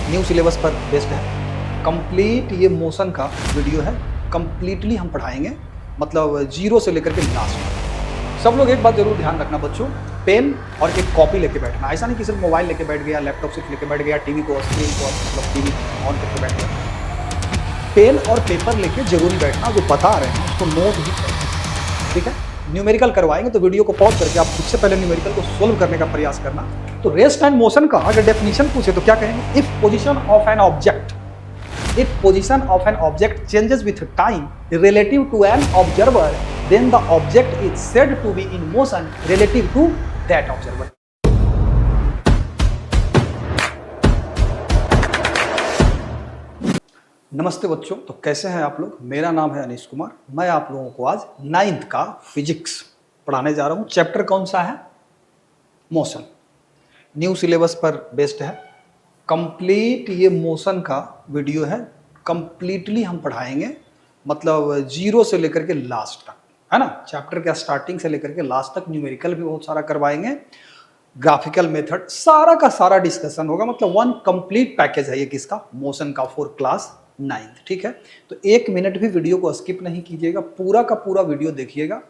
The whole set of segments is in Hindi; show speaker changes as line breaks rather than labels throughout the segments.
न्यू सिलेबस पर बेस्ड है। कंप्लीट ये मोशन का वीडियो है, कंप्लीटली हम पढ़ाएंगे, मतलब जीरो से लेकर के लास्ट। सब लोग एक बात जरूर ध्यान रखना बच्चों, पेन और एक कॉपी लेके बैठना। ऐसा नहीं कि सिर्फ मोबाइल लेके बैठ गया, लैपटॉप सिर्फ लेके बैठ गया, टीवी को स्क्रीन को मतलब टीवी ऑन करके बैठ गया। पेन और पेपर लेके जरूर बैठना, जो बता रहे हैं उसको नोट भी करना, ठीक है। न्यूमेरिकल करवाएंगे तो वीडियो को पॉज करके आप खुद से पहले न्यूमेरिकल को सोल्व करने का प्रयास करना। तो रेस्ट एंड मोशन का अगर डेफिनेशन पूछे तो क्या कहेंगे? If position of an object, if position of an object changes with time relative to an observer, then the object is said to be in motion relative to that observer. नमस्ते बच्चों, तो कैसे हैं आप लोग? मेरा नाम है अनीश कुमार। मैं आप लोगों को आज 9th का फिजिक्स पढ़ाने जा रहा हूं। चैप्टर कौन सा है? मोशन। न्यू सिलेबस पर बेस्ड है। कंप्लीट ये मोशन का वीडियो है, कंप्लीटली हम पढ़ाएंगे, मतलब जीरो से लेकर के लास्ट तक, है ना। चैप्टर का स्टार्टिंग से लेकर के लास्ट तक न्यूमेरिकल भी बहुत सारा करवाएंगे, ग्राफिकल मेथड सारा का सारा डिस्कशन होगा। मतलब वन कंप्लीट पैकेज है ये किसका? मोशन का, फॉर क्लास 9th, ठीक है। तो 1 मिनट भी वीडियो को स्किप नहीं कीजिएगा, पूरा का पूरा वीडियो देखिएगा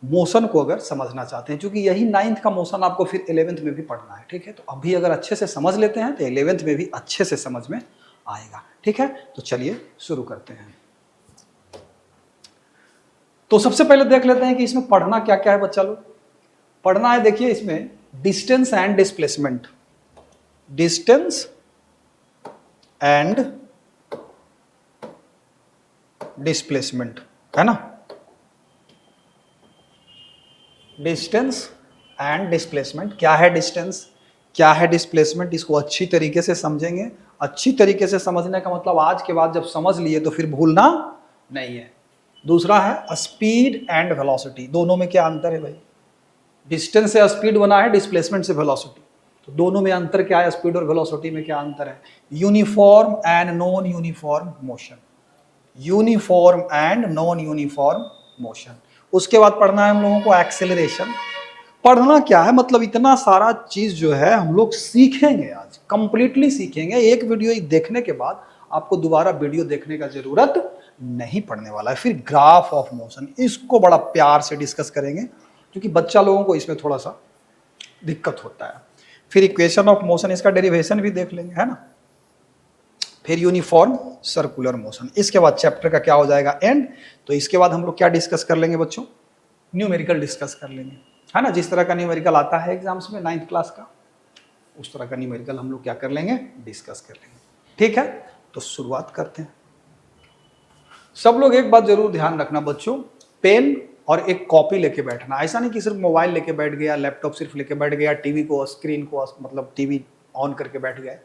मोशन को अगर समझना चाहते हैं, क्योंकि यही 9th का मोशन आपको फिर 11th में भी पढ़ना है, ठीक है। तो अभी अगर अच्छे से समझ लेते हैं तो 11th में भी अच्छे से समझ में आएगा, ठीक है। तो चलिए शुरू करते हैं। तो सबसे पहले देख लेते हैं कि इसमें पढ़ना क्या क्या है बच्चा लोग। पढ़ना है, देखिए इसमें distance and displacement, distance and displacement, है ना। डिस्टेंस एंड डिस्प्लेसमेंट, क्या है डिस्टेंस, क्या है डिस्प्लेसमेंट, इसको अच्छी तरीके से समझेंगे। अच्छी तरीके से समझने का मतलब आज के बाद जब समझ लिए तो फिर भूलना नहीं है। दूसरा है स्पीड एंड वेलोसिटी, दोनों में क्या अंतर है भाई? डिस्टेंस से स्पीड बना है, डिस्प्लेसमेंट से वेलोसिटी, तो दोनों में अंतर क्या है? स्पीड और वेलोसिटी में क्या अंतर है? Uniform and non uniform motion, uniform and non uniform motion. उसके बाद पढ़ना है हम लोगों को एक्सेलरेशन। पढ़ना क्या है, मतलब इतना सारा चीज जो है हम लोग सीखेंगे आज, कंप्लीटली सीखेंगे। एक वीडियो देखने के बाद आपको दोबारा वीडियो देखने का जरूरत नहीं पड़ने वाला है। फिर ग्राफ ऑफ मोशन, इसको बड़ा प्यार से डिस्कस करेंगे, क्योंकि बच्चा लोगों को इसमें थोड़ा सा दिक्कत होता है। फिर इक्वेशन ऑफ मोशन, इसका डेरिवेशन भी देख लेंगे, है ना। फिर यूनिफॉर्म सर्कुलर मोशन। इसके बाद चैप्टर का क्या हो जाएगा? एंड। तो इसके बाद हम लोग क्या डिस्कस कर लेंगे बच्चों? न्यूमेरिकल डिस्कस कर लेंगे, है ना। जिस तरह का न्यूमेरिकल आता है एग्जाम्स में 9th क्लास का, उस तरह का न्यूमेरिकल हम लोग क्या कर लेंगे? डिस्कस कर लेंगे, ठीक है। तो शुरुआत करते हैं। सब लोग एक बात जरूर ध्यान रखना बच्चों, पेन और एक कॉपी लेके बैठना। ऐसा नहीं कि सिर्फ मोबाइल लेके बैठ गया, लैपटॉप सिर्फ लेके बैठ गया, टीवी को स्क्रीन को मतलब टीवी ऑन करके बैठ गए।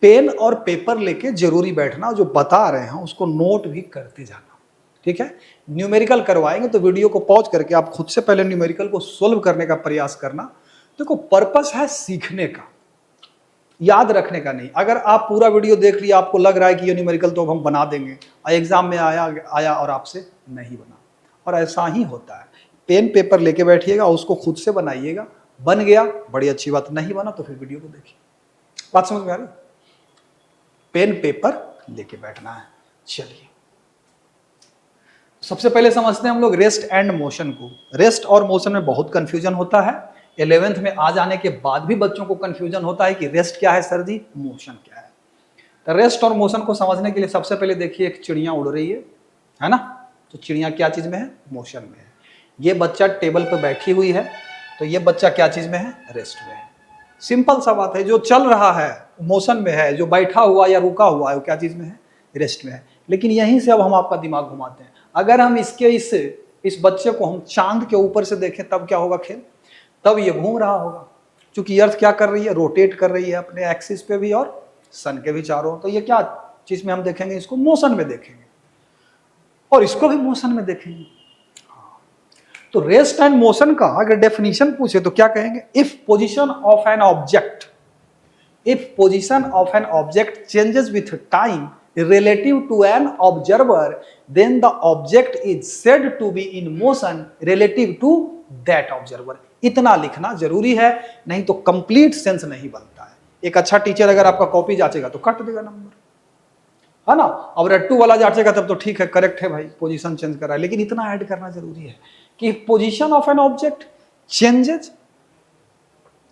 पेन और पेपर लेके जरूरी बैठना, जो बता रहे हैं उसको नोट भी करते जाना, ठीक है। न्यूमेरिकल करवाएंगे तो वीडियो को पॉज करके आप खुद से पहले न्यूमेरिकल को सोल्व करने का प्रयास करना। देखो पर्पस है सीखने का, याद रखने का नहीं। अगर आप पूरा वीडियो देख लिया, आपको लग रहा है कि ये न्यूमेरिकल तो हम बना देंगे, एग्जाम में आया और आपसे नहीं बना, और ऐसा ही होता है। पेन पेपर लेके बैठिएगा, उसको खुद से बनाइएगा, बन गया बड़ी अच्छी बात, नहीं बना तो फिर वीडियो को देखिए। बात समझ में आ रही? पेन पेपर लेके बैठना है। चलिए सबसे पहले समझते हैं हम लोग रेस्ट एंड मोशन को। रेस्ट और मोशन में बहुत कंफ्यूजन होता है। 11th में आ जाने के बाद भी बच्चों को कंफ्यूजन होता है कि रेस्ट क्या है सर जी, मोशन क्या है। तो रेस्ट और मोशन को समझने के लिए सबसे पहले देखिए, एक चिड़िया उड़ रही है ना। तो चिड़िया क्या चीज में है? मोशन में है। ये बच्चा टेबल पर बैठी हुई है, तो ये बच्चा क्या चीज में है? रेस्ट में है। सिंपल सा बात है, जो चल रहा है मोशन में है, जो बैठा हुआ या रुका हुआ है वो क्या चीज में है? रेस्ट में है। लेकिन यहीं से अब हम आपका दिमाग घुमाते हैं। अगर हम इस बच्चे को हम चांद के ऊपर से देखें तब क्या होगा खेल? तब ये घूम रहा होगा, क्योंकि अर्थ क्या कर रही है? रोटेट कर रही है अपने एक्सिस पे भी और सन के भी चारों। तो ये क्या चीज में हम देखेंगे? इसको मोशन में देखेंगे, और इसको भी मोशन में देखेंगे। तो रेस्ट एंड मोशन का अगर डेफिनेशन पूछे तो क्या कहेंगे? If position of an object, if position of an object changes with time relative to an observer, then the object is said to be in motion relative to that observer. इतना लिखना जरूरी है, नहीं तो कंप्लीट सेंस नहीं बनता है। एक अच्छा टीचर अगर आपका कॉपी जांचेगा तो काट देगा नंबर, है ना। अब रट्टू वाला जांचेगा तब तो ठीक है, करेक्ट है भाई, पोजीशन चेंज कर रहा है, लेकिन इतना ऐड करना जरूरी है कि position of an object changes,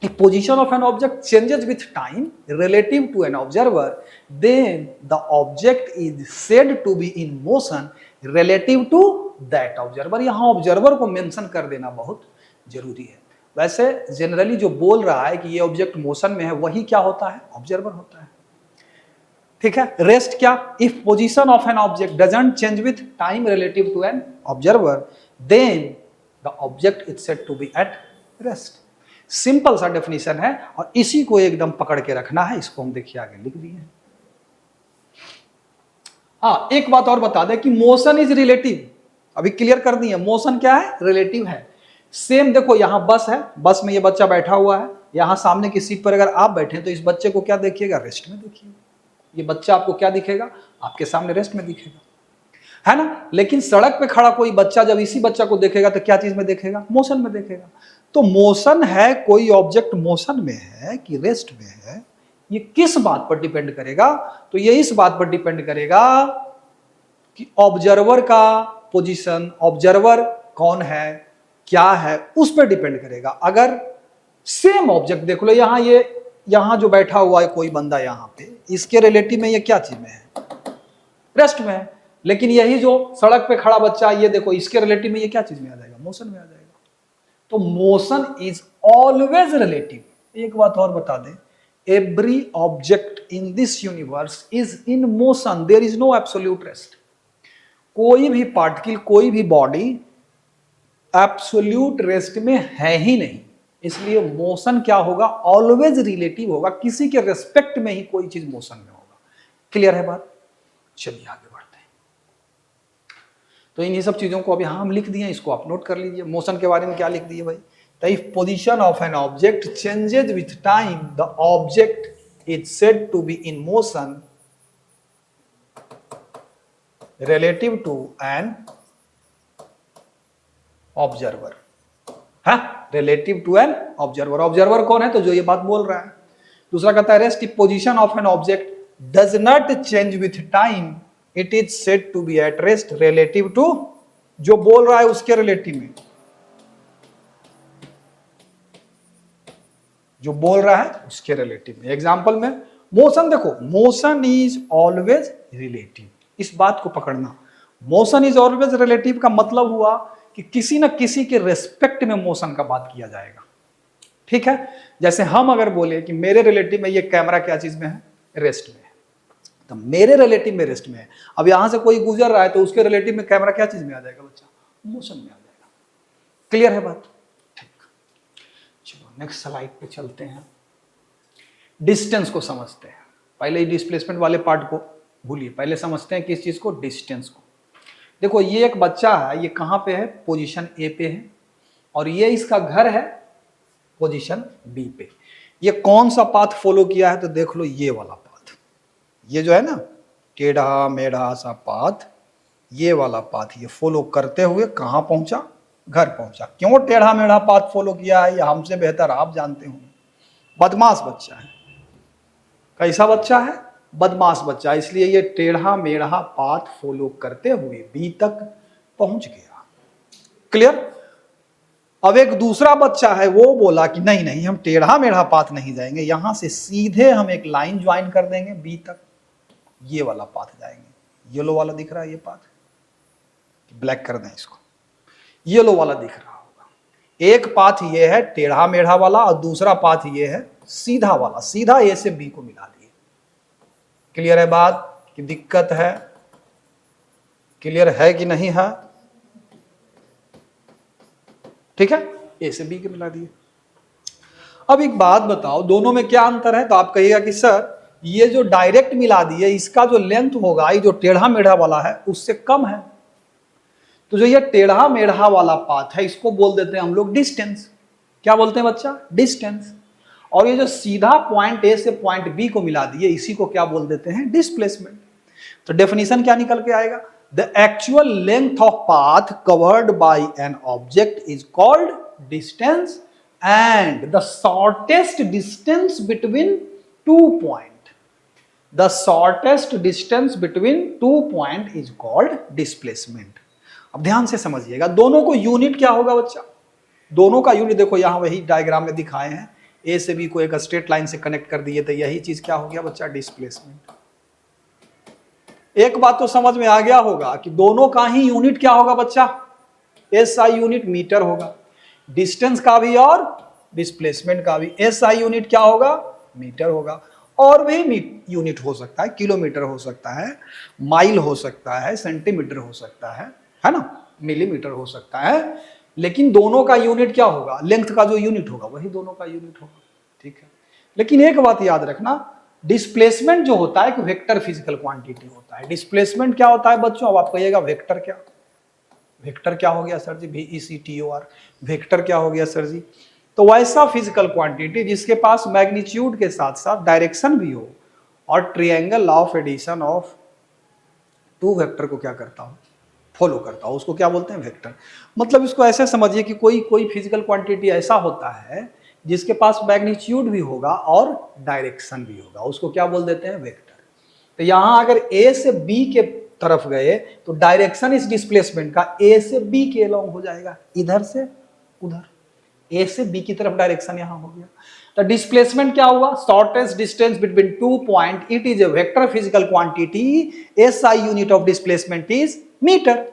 if position of an object changes with time relative to an observer, then the object is said to be in motion relative to that observer। यहां ऑब्जर्वर को मेंशन कर देना बहुत जरूरी है। वैसे जनरली जो बोल रहा है कि ये ऑब्जेक्ट मोशन में है, वही क्या होता है, ऑब्जर्वर होता है, ठीक है। रेस्ट क्या, if position of an object doesn't change with time relative to an observer, then the object is said to be at rest. Simple सा डेफिनेशन है और इसी को एकदम पकड़ के रखना है। इसको हम देखिए आगे लिख दिए। हाँ, एक बात और बता दें कि मोशन इज रिलेटिव, अभी क्लियर कर दिए, मोशन क्या है, रिलेटिव है। सेम देखो, यहां बस है, बस में ये बच्चा बैठा हुआ है, यहां सामने की सीट पर अगर आप बैठे तो इस बच्चे को क्या देखिएगा, रेस्ट में देखिएगा। ये बच्चा आपको क्या दिखेगा, आपके सामने रेस्ट में दिखेगा, है ना। लेकिन सड़क पे खड़ा कोई बच्चा जब इसी बच्चा को देखेगा तो क्या चीज में देखेगा, मोशन में देखेगा। तो मोशन है, कोई ऑब्जेक्ट मोशन में है कि रेस्ट में है, ये किस बात पर डिपेंड करेगा, तो ये इस बात पर डिपेंड करेगा कि ऑब्जर्वर का पोजीशन, ऑब्जर्वर कौन है, क्या है, उस पर डिपेंड करेगा। अगर सेम ऑब्जेक्ट देख लो, यहां जो बैठा हुआ है कोई बंदा यहां पे, इसके रिलेटिव में ये क्या चीज में है, रेस्ट में है। लेकिन यही जो सड़क पे खड़ा बच्चा, ये देखो, इसके रिलेटिव में ये क्या चीज में आ जाएगा, मोशन में आ जाएगा। तो मोशन इज ऑलवेज रिलेटिव। एक बात और बता दें, every object in this universe is in motion, there is no absolute rest. कोई भी पार्टिकल, कोई भी बॉडी एब्सोल्यूट रेस्ट में है ही नहीं, इसलिए मोशन क्या होगा, ऑलवेज रिलेटिव होगा, किसी के रेस्पेक्ट में ही कोई चीज मोशन में होगा। क्लियर है बात, चलिए आगे बढ़ते हैं। तो इन सब चीजों को अभी हम लिख दिए, इसको आप नोट कर लीजिए। मोशन के बारे में क्या लिख दिए भाई, तो if position of an object changes with time, the object is said to be in motion relative to an observer, है, relative to an observer. Observer कौन है, तो जो ये बात बोल रहा है। दूसरा कहता है, rest if position of an object does not change with time, it is said to be at rest relative to, जो बोल रहा है उसके रिलेटिव में, जो बोल रहा है उसके रिलेटिव में। एग्जांपल में मोशन देखो, मोशन इज ऑलवेज रिलेटिव, इस बात को पकड़ना। मोशन इज ऑलवेज रिलेटिव का मतलब हुआ कि किसी न किसी के रेस्पेक्ट में मोशन का बात किया जाएगा, ठीक है। जैसे हम अगर बोले कि मेरे रिलेटिव में ये कैमरा क्या चीज में है, रेस्ट में है, तो मेरे रिलेटिव में रेस्ट में है। अब यहां से कोई गुजर रहा है तो उसके रिलेटिव में कैमरा क्या चीज में आ जाएगा बच्चा, मोशन में आ जाएगा। क्लियर है बात, ठीक। चलो नेक्स्ट स्लाइड पे चलते हैं, डिस्टेंस को समझते हैं। पहले डिस्प्लेसमेंट वाले पार्ट को भूलिए, पहले समझते हैं किस चीज को, डिस्टेंस को। देखो ये एक बच्चा है, ये कहां पे है, पोजीशन ए पे है, और ये इसका घर है पोजीशन बी पे। ये कौन सा पाथ फॉलो किया है, तो देख लो ये वाला पाथ, ये जो है ना टेढ़ा मेढ़ा सा पाथ, ये वाला पाथ ये फॉलो करते हुए कहां पहुंचा, घर पहुंचा। क्यों टेढ़ा मेढ़ा पाथ फॉलो किया है, ये हमसे बेहतर आप जानते होंगे। बदमाश बच्चा है, कैसा बच्चा है, बदमाश बच्चा, इसलिए ये टेढ़ा मेढ़ा पाथ फॉलो करते हुए बी तक पहुंच गया। क्लियर। अब एक दूसरा बच्चा है, वो बोला कि नहीं नहीं, हम टेढ़ा मेढ़ा पाथ नहीं जाएंगे, यहां से सीधे हम एक लाइन ज्वाइन कर देंगे बी तक, ये वाला पाथ जाएंगे। येलो वाला दिख रहा है ये पाथ, ब्लैक कर दें इसको, येलो वाला दिख रहा होगा। एक पाथ ये है टेढ़ा मेढ़ा वाला और दूसरा पाथ ये है सीधा वाला, सीधा ए से बी को मिला दिए। क्लियर है बात कि दिक्कत है, क्लियर है कि नहीं है, ठीक है, ए से बी के मिला दिए। अब एक बात बताओ, दोनों में क्या अंतर है, तो आप कहिएगा कि सर ये जो डायरेक्ट मिला दिए इसका जो लेंथ होगा, ये जो टेढ़ा मेढ़ा वाला है उससे कम है, तो जो ये टेढ़ा मेढ़ा वाला पाथ है इसको बोल देते हैं हम लोग डिस्टेंस। क्या बोलते हैं बच्चा, डिस्टेंस। और ये जो सीधा पॉइंट ए से पॉइंट बी को मिला दिए इसी को क्या बोल देते हैं, डिस्प्लेसमेंट। तो डेफिनेशन क्या निकल के आएगा, the actual length of path covered by an object is called distance and the shortest distance between 2 point, the shortest distance between 2 point is called displacement. अब ध्यान से समझिएगा, दोनों को यूनिट क्या होगा बच्चा, दोनों का यूनिट देखो यहां वही डायग्राम में दिखाए हैं, ए से बी को एक स्ट्रेट लाइन से कनेक्ट कर दिए, तो यही चीज क्या हो गया बच्चा, डिस्प्लेसमेंट। एक बात तो समझ में आ गया होगा कि दोनों का ही यूनिट क्या होगा बच्चा, एसआई यूनिट मीटर होगा, डिस्टेंस का भी और डिस्प्लेसमेंट का भी एसआई यूनिट क्या होगा, मीटर होगा। और भी यूनिट हो सकता है, किलोमीटर हो सकता है, माइल हो सकता है, सेंटीमीटर हो सकता है ना, मिलीमीटर हो सकता है, लेकिन दोनों का यूनिट क्या होगा, लेंथ का जो यूनिट होगा वही दोनों का यूनिट होगा, ठीक है। लेकिन एक बात याद रखना, डिस्प्लेसमेंट जो होता है एक वेक्टर फिजिकल क्वांटिटी होता है। डिस्प्लेसमेंट क्या होता है बच्चों, अब आप कहिएगा वेक्टर क्या, वेक्टर क्या हो गया सर जी, VECTOR, वेक्टर क्या हो गया सर जी, तो वैसा फिजिकल क्वांटिटी जिसके पास मैग्नीट्यूड के साथ साथ डायरेक्शन भी हो और triangle of addition of 2 vector को क्या करता हो, फॉलो करता हो, उसको क्या बोलते हैं, वेक्टर। मतलब इसको ऐसे समझिए कि कोई फिजिकल क्वांटिटी ऐसा होता है जिसके पास मैग्नीट्यूड भी होगा और डायरेक्शन भी होगा, उसको क्या बोल देते हैं, वेक्टर। तो यहां अगर ए से बी के तरफ गए तो डायरेक्शन इस डिस्प्लेसमेंट का ए से बी के अलोंग हो जाएगा, इधर से उधर, ए से बी की तरफ डायरेक्शन यहां हो गया। तो डिस्प्लेसमेंट क्या हुआ, shortest distance between 2 point, it is a vector physical quantity, SI unit of displacement is metre.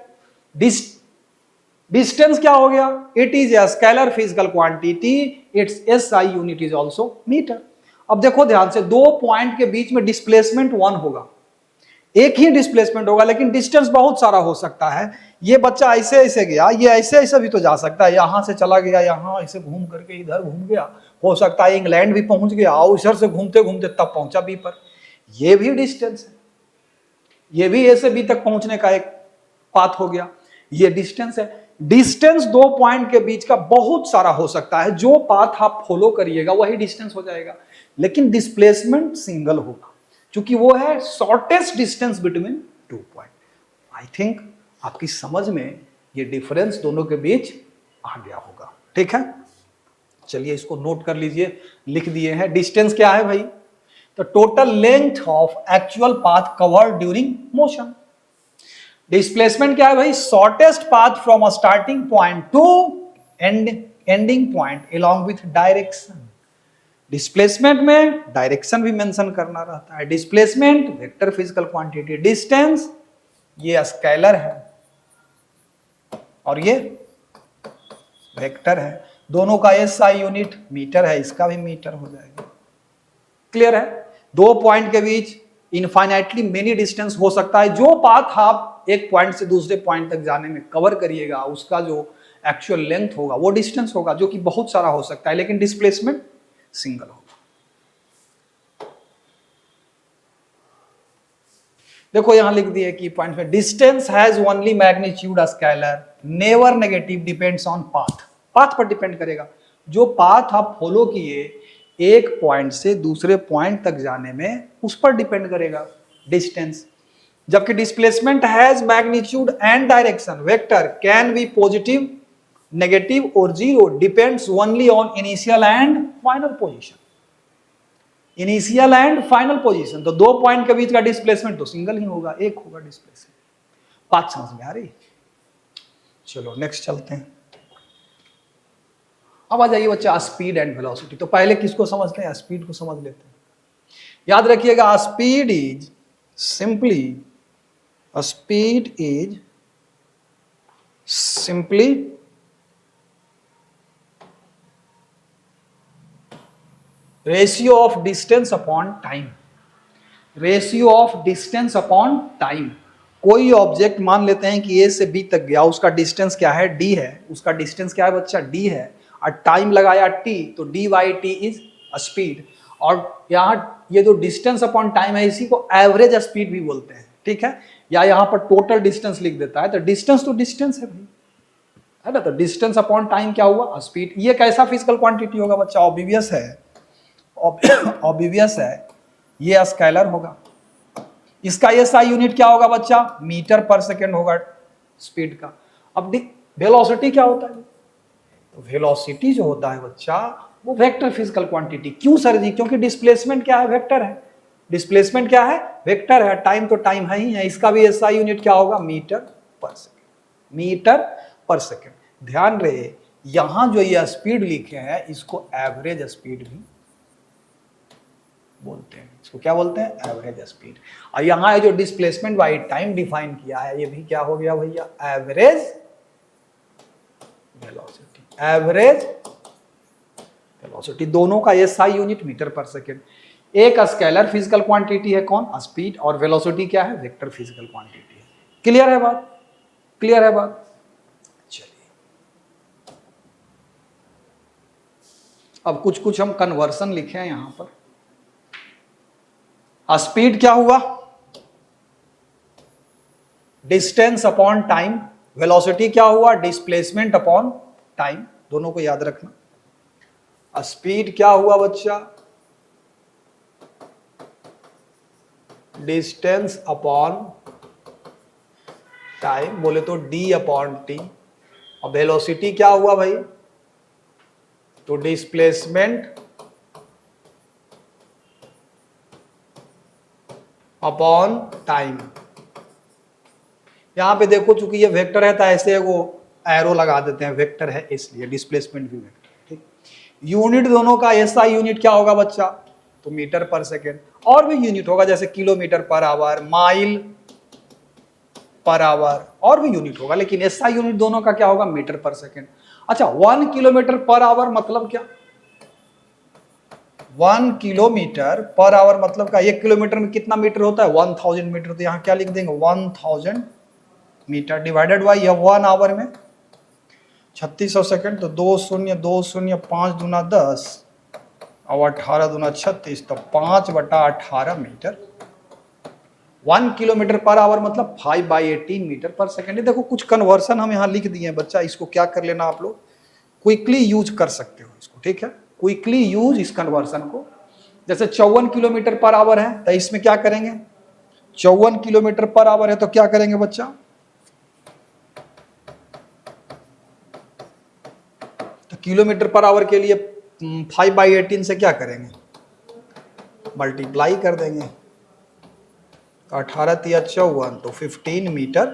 Distance क्या हो गया, it is a scalar physical quantity, its SI unit is also metre. अब देखो ध्यान से, 2 पॉइंट के बीच में डिस्प्लेसमेंट 1 होगा, एक ही डिस्प्लेसमेंट होगा, लेकिन डिस्टेंस बहुत सारा हो सकता है। ये बच्चा ऐसे ऐसे गया, ये ऐसे ऐसे भी तो जा सकता है, यहां से चला गया, यहां ऐसे घूम करके इधर घूम गया, हो सकता है इंग्लैंड भी पहुंच गया और इधर से घूमते घूमते तब पहुंचा बी पर, ये भी डिस्टेंस है, ये भी ए से बी तक पहुंचने का एक पाथ हो गया, ये डिस्टेंस है। डिस्टेंस 2 पॉइंट के बीच का बहुत सारा हो सकता है, जो पाथ आप फॉलो करिएगा वही डिस्टेंस हो जाएगा, लेकिन डिस्प्लेसमेंट सिंगल होगा, क्योंकि वो है shortest distance between 2 point. I think आपकी समझ में ये डिफरेंस दोनों के बीच आ गया होगा, ठीक है। चलिए इसको नोट कर लीजिए, लिख दिए हैं। डिस्टेंस क्या है भाई, तो total length of actual path covered during motion. Displacement क्या है भाई, shortest path from a starting point two ending point along with direction. Displacement में डायरेक्शन भी मेंशन करना रहता है। Displacement vector physical quantity, distance ये स्केलर है और ये वेक्टर है, दोनों का एसआई यूनिट मीटर है, इसका भी मीटर हो जाएगा। क्लियर है। 2 पॉइंट के बीच इनफाइनाइटली मेनी डिस्टेंस हो सकता है, जो पाथ आप एक पॉइंट से दूसरे पॉइंट तक जाने में कवर करिएगा उसका जो एक्चुअल लेंथ होगा वो डिस्टेंस होगा, जो कि बहुत सारा हो सकता है, लेकिन डिस्प्लेसमेंट सिंगल होगा। देखो यहां लिख दिए की पॉइंट में, distance has only magnitude scalar, never negative, depends on path. Path पर डिपेंड करेगा, जो पाथ आप फॉलो किए एक पॉइंट से दूसरे पॉइंट तक जाने में, उस पर डिपेंड करेगा डिस्टेंस। जबकि displacement has magnitude and direction, vector can be positive, negative और zero, depends only on initial and final position. Initial and final position, तो 2 पॉइंट के बीच का डिस्प्लेसमेंट तो सिंगल ही होगा, एक होगा डिस्प्लेसमेंट। बात समझ में आ रही। चलो नेक्स्ट चलते हैं। अब आ जाइए बच्चा स्पीड एंड वेलोसिटी। तो पहले किसको समझते हैं, स्पीड को समझ लेते हैं। याद रखिएगा, speed is simply ratio of distance upon time, ratio of distance upon time. कोई ऑब्जेक्ट मान लेते हैं कि ए से बी तक गया, उसका डिस्टेंस क्या है, डी है, उसका डिस्टेंस क्या है बच्चा, डी है, और टाइम लगाया टी, तो D by T is speed. और यहाँ ये जो डिस्टेंस अपॉन टाइम है इसी को एवरेज स्पीड भी बोलते हैं, ठीक है। या यहाँ पर टोटल डिस्टेंस लिख देता है, तो डिस्टेंस है भाई, है ना। तो डिस्टेंस अपॉन टाइम क्या हुआ, स्पीड। ये कैसा फिजिकल क्वांटिटी होगा बच्चा, ऑब्वियस है, ये स्केलर होगा। इसका एसआई यूनिट क्या होगा बच्चा, मीटर पर सेकेंड होगा स्पीड का। अब वेलोसिटी क्या होता है, तो वेलोसिटी जो होता है बच्चा वो वेक्टर फिजिकल क्वांटिटी। क्यों सर जी? क्योंकि डिस्प्लेसमेंट क्या है? वेक्टर है। डिस्प्लेसमेंट क्या है? वेक्टर है। टाइम तो टाइम है ही है, इसका भी एसआई यूनिट क्या होगा? Metre per second. Metre per second. ध्यान रहे, यहां जो ये स्पीड लिखे हैं इसको एवरेज स्पीड भी बोलते हैं। इसको क्या बोलते हैं? Average speed. और यहां जो डिस्प्लेसमेंट बाय टाइम डिफाइन किया है ये भी क्या हो गया भैया? Average velocity. एवरेज वेलोसिटी, दोनों का SI unit metre per second. एक स्केलर फिजिकल क्वांटिटी है कौन? स्पीड, और वेलोसिटी क्या है? वेक्टर फिजिकल क्वांटिटी है। क्लियर है बात? क्लियर है बात? चलिए अब कुछ कुछ हम कन्वर्सन लिखे हैं यहां पर। स्पीड क्या हुआ? Distance upon time. वेलोसिटी क्या हुआ? Displacement upon time. दोनों को याद रखना। स्पीड क्या हुआ बच्चा? डिस्टेंस अपॉन टाइम, बोले तो डी अपॉन टी। और वेलोसिटी क्या हुआ भाई? तो डिस्प्लेसमेंट अपॉन टाइम। यहां पे देखो चूंकि ये वेक्टर है तो ऐसे वो एरो लगा देते हैं, वेक्टर है इसलिए डिस्प्लेसमेंट भी वेक्टर। ठीक, यूनिट दोनों का एसआई यूनिट क्या होगा बच्चा? तो मीटर पर सेकेंड। और भी यूनिट होगा जैसे kilometre per our, mile per hour, और भी यूनिट होगा, लेकिन एसआई यूनिट दोनों का क्या होगा? Metre per second. अच्छा, 1 किलोमीटर पर आवर मतलब क्या? 1 किलोमीटर पर आवर मतलब क्या? 1 किलोमीटर में कितना मीटर होता है? 1000 मीटर। तो यहां क्या लिख देंगे? 1000 मीटर डिवाइडेड बाई 1 आवर में 3600 सेकेंड। तो 2 0 5 दूना 10 और 18 दूना 36, तो 5/18 मीटर। 1 किलोमीटर पर आवर मतलब 5/18 मीटर पर सेकेंड। देखो कुछ कन्वर्सन हम यहाँ लिख दिए हैं बच्चा, इसको क्या कर लेना आप लोग, क्विकली यूज कर सकते हो इसको। ठीक है, क्विकली यूज इस कन्वर्सन को। जैसे 54 किलोमीटर पर आवर है तो इसमें क्या करेंगे? 54 किलोमीटर पर आवर है तो क्या करेंगे बच्चा? तो किलोमीटर पर आवर के लिए 5/18 से क्या करेंगे? मल्टीप्लाई कर देंगे। 18 तिया 54, तो 15 मीटर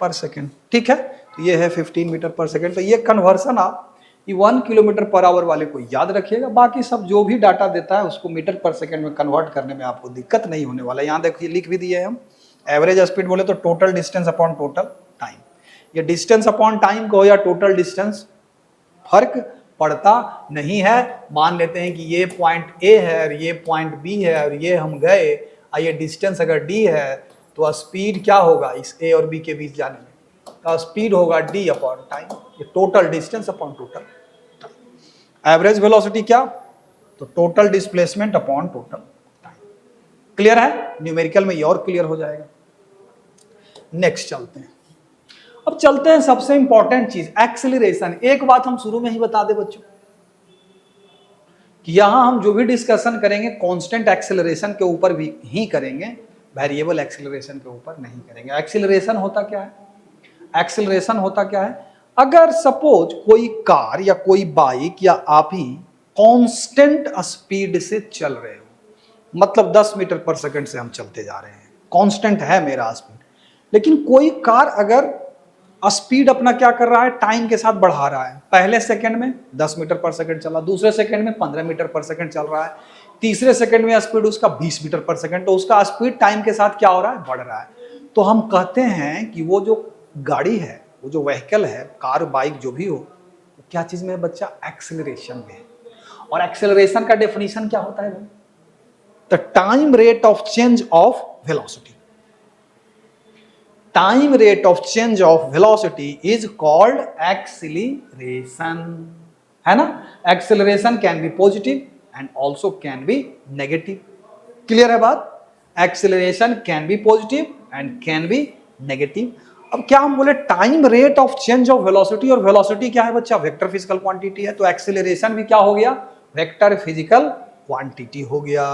पर सेकेंड। ठीक है, तो ये है 15 मीटर पर सेकेंड। तो ये कन्वर्सन आप ये 1 किलोमीटर पर आवर वाले को याद रखिएगा। बाकी सब जो भी डाटा देता है उसको मीटर पर सेकेंड में कन्वर्ट करने में आपको दिक्कत नहीं होने वाला। यहाँ देखिए लिख भी दिए हम। एवरेज स्पीड बोले तो total distance upon total time. ये डिस्टेंस अपॉन टाइम को या टोटल डिस्टेंस फर्क पड़ता नहीं है। मान लेते हैं कि ये पॉइंट ए है और ये पॉइंट बी है और ये हम गए, ये डिस्टेंस अगर डी है तो स्पीड क्या होगा इस ए और बी के बीच जाने में? तो स्पीड होगा डी अपॉन टाइम। ये total distance upon total time. Average velocity क्या? तो total displacement upon total time. Clear है? न्यूमेरिकल में ये और क्लियर हो जाएगा। नेक्स्ट चलते हैं। अब चलते हैं सबसे इंपॉर्टेंट चीज, एक्सेलरेशन। एक बात हम शुरू में ही बता दे बच्चों कि यहां हम जो भी डिस्कशन करेंगे कांस्टेंट एक्सेलरेशन के ऊपर भी ही करेंगे, वेरिएबल एक्सेलरेशन के ऊपर नहीं करेंगे। एक्सेलरेशन होता क्या है? एक्सेलरेशन होता क्या है? अगर सपोज कोई कार या कोई बाइक या आप ही कांस्टेंट स्पीड से चल रहे हो, मतलब 10 मीटर पर सेकंड से हम चलते जा रहे हैं, कांस्टेंट है मेरा स्पीड, लेकिन कोई कार अगर स्पीड अपना क्या कर रहा है? टाइम के साथ बढ़ा रहा है। पहले सेकंड में 10 मीटर पर सेकंड चला, दूसरे सेकंड में 15 मीटर पर सेकंड चल रहा है, तीसरे सेकंड में स्पीड उसका 20 मीटर पर सेकंड। तो उसका स्पीड टाइम के साथ क्या हो रहा है? बढ़ रहा है। तो हम कहते हैं कि वो जो गाड़ी है, वो जो व्हीकल है, कार बाइक जो भी हो, तो क्या चीज में है बच्चा? एक्सेलरेशन में है। और एक्सेलरेशन का डेफिनेशन क्या होता है? The time rate of change of velocity. Time rate of change of velocity is called acceleration, है ना? Acceleration can be positive and also can be negative. Clear है बात? Acceleration can be positive and can be negative. अब क्या हम बोले? Time rate of change of velocity, और वेलोसिटी क्या है बच्चा? वेक्टर फिजिकल क्वांटिटी है। तो एक्सेलरेशन भी क्या हो गया? वेक्टर फिजिकल क्वांटिटी हो गया।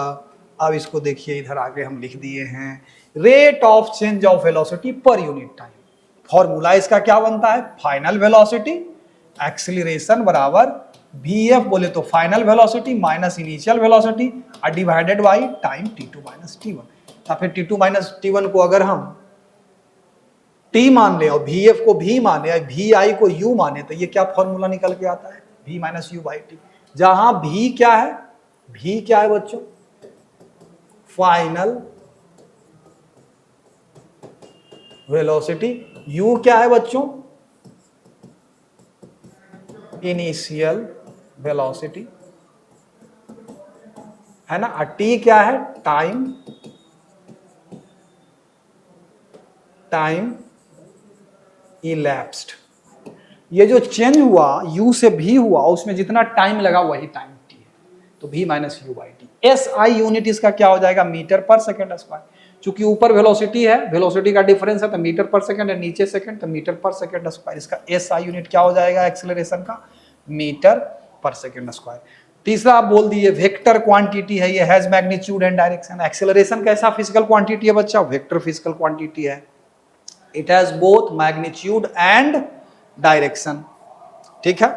अब इसको देखिए, इधर आगे हम लिख दिए हैं rate of change of velocity पर यूनिट टाइम। फॉर्मूला इसका क्या बनता है? फाइनल वेलोसिटी एक्सीलरेशन बराबर vf बोले तो final velocity minus initial velocity और divided by time t2 minus t1। या फिर t2 माइनस t1 को अगर हम t मान ले और vf को v माने और vi को u माने तो ये क्या फॉर्मूला निकल के आता है, v minus u by T. जहां v क्या है, v क्या है बच्चों, फाइनल वेलोसिटी, u क्या है बच्चों, इनिशियल वेलोसिटी, है ना, और t क्या है, टाइम इलैप्स्ड। ये जो चेंज हुआ u से v हुआ उसमें जितना टाइम लगा वही टाइम t है, तो v minus you by T. S I unit इसका क्या हो जाएगा, मीटर पर सेकेंड स्क्वायर। चूंकि ऊपर वेलोसिटी है, वेलोसिटी का डिफरेंस है तो मीटर पर सेकंड है, नीचे सेकंड तो मीटर पर सेकंड स्क्वायर। इसका एस आई यूनिट क्या हो जाएगा एक्सेलरेशन का, मीटर पर सेकंड स्क्वायर। तीसरा आप बोल दिए वेक्टर क्वांटिटी है, ये has magnitude and direction. Acceleration कैसा फिजिकल क्वांटिटी है बच्चा, वेक्टर फिजिकल क्वांटिटी है, it has both magnitude and direction. ठीक है,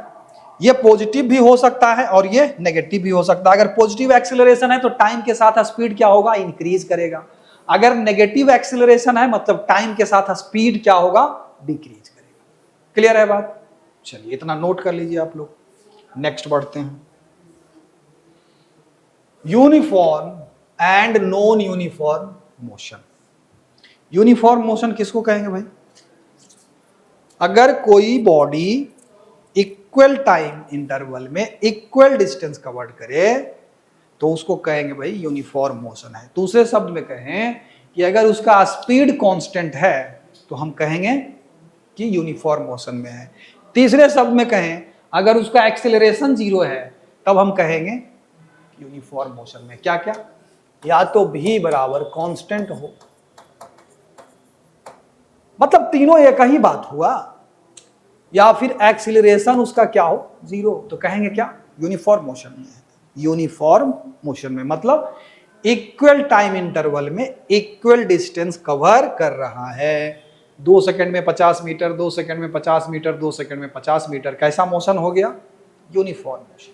ये पॉजिटिव भी हो सकता है और ये नेगेटिव भी हो सकता है। अगर पॉजिटिव एक्सेलरेशन है तो टाइम के साथ स्पीड क्या होगा, इंक्रीज करेगा। अगर नेगेटिव एक्सेलरेशन है मतलब टाइम के साथ स्पीड क्या होगा, डिक्रीज करेगा। क्लियर है बात, चलिए इतना नोट कर लीजिए आप लोग। नेक्स्ट बढ़ते हैं, uniform and non uniform motion. Uniform motion किसको कहेंगे भाई, अगर कोई बॉडी इक्वल टाइम इंटरवल में इक्वल डिस्टेंस कवर करे तो उसको कहेंगे भाई यूनिफॉर्म मोशन है। दूसरे शब्द में कहें कि अगर उसका स्पीड कांस्टेंट है तो हम कहेंगे कि यूनिफॉर्म मोशन में है। तीसरे शब्द में कहें अगर उसका एक्सेलरेशन 0 है तब हम कहेंगे यूनिफॉर्म मोशन में। क्या क्या, या तो v बराबर कांस्टेंट हो, मतलब तीनों एक ही बात हुआ, या फिर एक्सीलरेशन उसका क्या हो 0 तो कहेंगे क्या, यूनिफॉर्म मोशन में है। यूनिफॉर्म मोशन में मतलब इक्वल टाइम इंटरवल में इक्वल डिस्टेंस कवर कर रहा है। 2 सेकंड में 50 मीटर, 2 सेकंड में 50 मीटर, 2 सेकंड में 50 मीटर, कैसा मोशन हो गया, यूनिफॉर्म मोशन।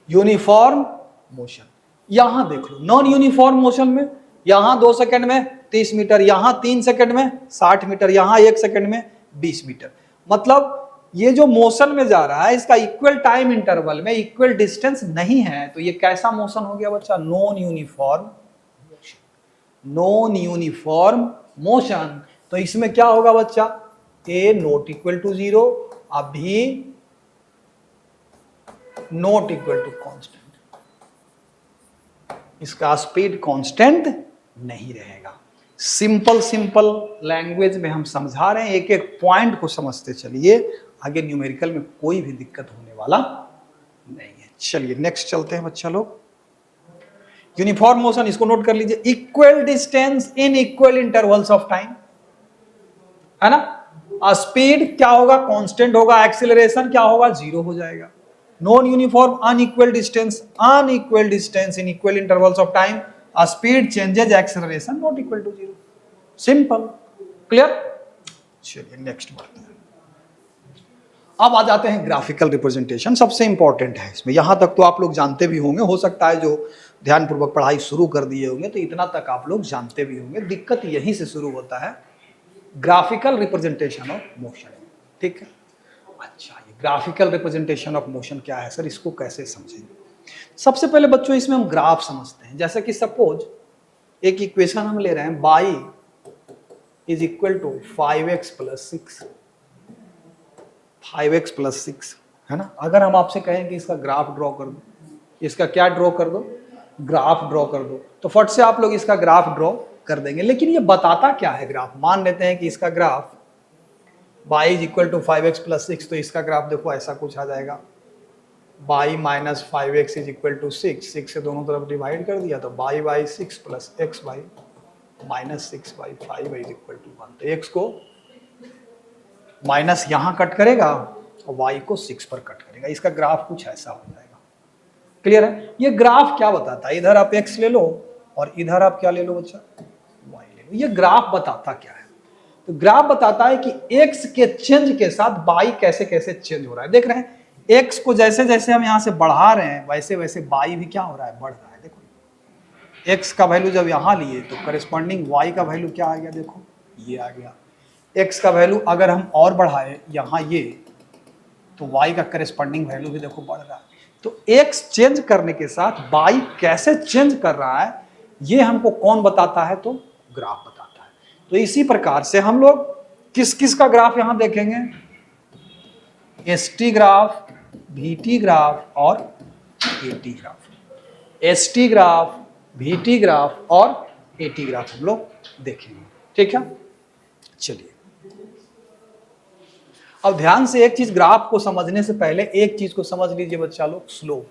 यूनिफॉर्म मोशन यहां देख लो, नॉन यूनिफॉर्म मोशन में यहां 2 सेकंड में 30 मीटर, यहां 3 सेकंड में 60 मीटर, यहां 1 सेकंड में 20 मीटर। मतलब ये जो मोशन में जा रहा है इसका इक्वल टाइम इंटरवल में इक्वल डिस्टेंस नहीं है, तो ये कैसा मोशन हो गया बच्चा, non uniform motion. Non uniform motion, तो इसमें क्या होगा बच्चा, ए नॉट इक्वल टू 0, अभी नॉट इक्वल टू कांस्टेंट, इसका स्पीड कांस्टेंट नहीं रहेगा। सिंपल सिंपल लैंग्वेज में हम समझा रहे हैं, एक एक पॉइंट को समझते चलिए, आगे न्यूमेरिकल में कोई भी दिक्कत होने वाला नहीं है। चलिए नेक्स्ट चलते हैं बच्चा लोग। यूनिफॉर्म मोशन इसको नोट कर लीजिए, equal distance in equal intervals of time, है ना। स्पीड क्या होगा, कांस्टेंट होगा, एक्सीलरेशन क्या होगा, 0 हो जाएगा। Non uniform unequal distance in equal intervals of time, speed changes, acceleration not equal to 0। Simple, clear. चलिए नेक्स्ट बढ़ते हैं। अब आ जाते हैं ग्राफिकल रिप्रेजेंटेशन, सबसे इंपॉर्टेंट है इसमें। यहां तक तो आप लोग जानते भी होंगे, हो सकता है जो ध्यानपूर्वक पढ़ाई शुरू कर दिए होंगे तो इतना तक आप लोग जानते भी होंगे। दिक्कत यहीं से शुरू होता है, ग्राफिकल रिप्रेजेंटेशन ऑफ मोशन। ठीक है, अच्छा ये ग्राफिकल रिप्रेजेंटेशन ऑफ मोशन क्या है सर, इसको कैसे समझेंगे। सबसे पहले बच्चों इसमें हम ग्राफ समझते हैं। जैसे कि सपोज एक इक्वेशन हम ले रहे हैं, y is equal to 5x plus 6, 5x plus 6, है ना। अगर हम आपसे कहें कि इसका ग्राफ ड्रॉ कर दो, इसका क्या ड्रॉ कर दो, ग्राफ ड्रॉ कर दो, तो फट से आप लोग इसका ग्राफ ड्रॉ कर देंगे। लेकिन ये बताता क्या है ग्राफ, मान लेते हैं कि इसका graph y is equal to 5x plus 6, तो इसका ग्राफ देखो ऐसा कुछ आ जाएगा, y minus 5x is equal to 6, 6 से दोनों तरफ डिवाइड कर दिया तो y by 6 plus x by minus 6 by 5 is equal to 1। तो x को माइनस यहाँ कट करेगा और y को 6 पर कट करेगा, इसका ग्राफ कुछ ऐसा हो जाएगा। क्लियर है, ये ग्राफ क्या बताता है, इधर आप x ले लो और इधर आप क्या ले लो बच्चा, y ले लो। ये ग्राफ बताता क्या है, तो ग्राफ बताता है कि x के चेंज के साथ y कैसे कैसे चेंज हो रहा है। देख रहे हैं एक्स को जैसे जैसे हम यहाँ से बढ़ा रहे हैं वैसे वैसे वाई भी क्या हो रहा है, बढ़ रहा है। देखो एक्स का वैल्यू जब यहाँ लिए तो करस्पॉन्डिंग वाई का वैल्यू क्या आ गया, देखो ये आ गया। एक्स का वैल्यू अगर हम और बढ़ाए यहाँ ये, तो वाई का करस्पॉन्डिंग वैल्यू भी देखो बढ़ रहा है। तो एक्स चेंज करने के साथ वाई कैसे चेंज कर रहा है ये हमको कौन बताता है, तो ग्राफ बताता है। तो इसी प्रकार से हम लोग किस किस का ग्राफ यहां देखेंगे, S T graph, V T graph और A T graph. S T graph, V T graph और ए टी ग्राफ हम लोग देखेंगे, ठीक है। चलिए अब ध्यान से एक चीज, ग्राफ को समझने से पहले एक चीज को समझ लीजिए बच्चा लोग, स्लोप।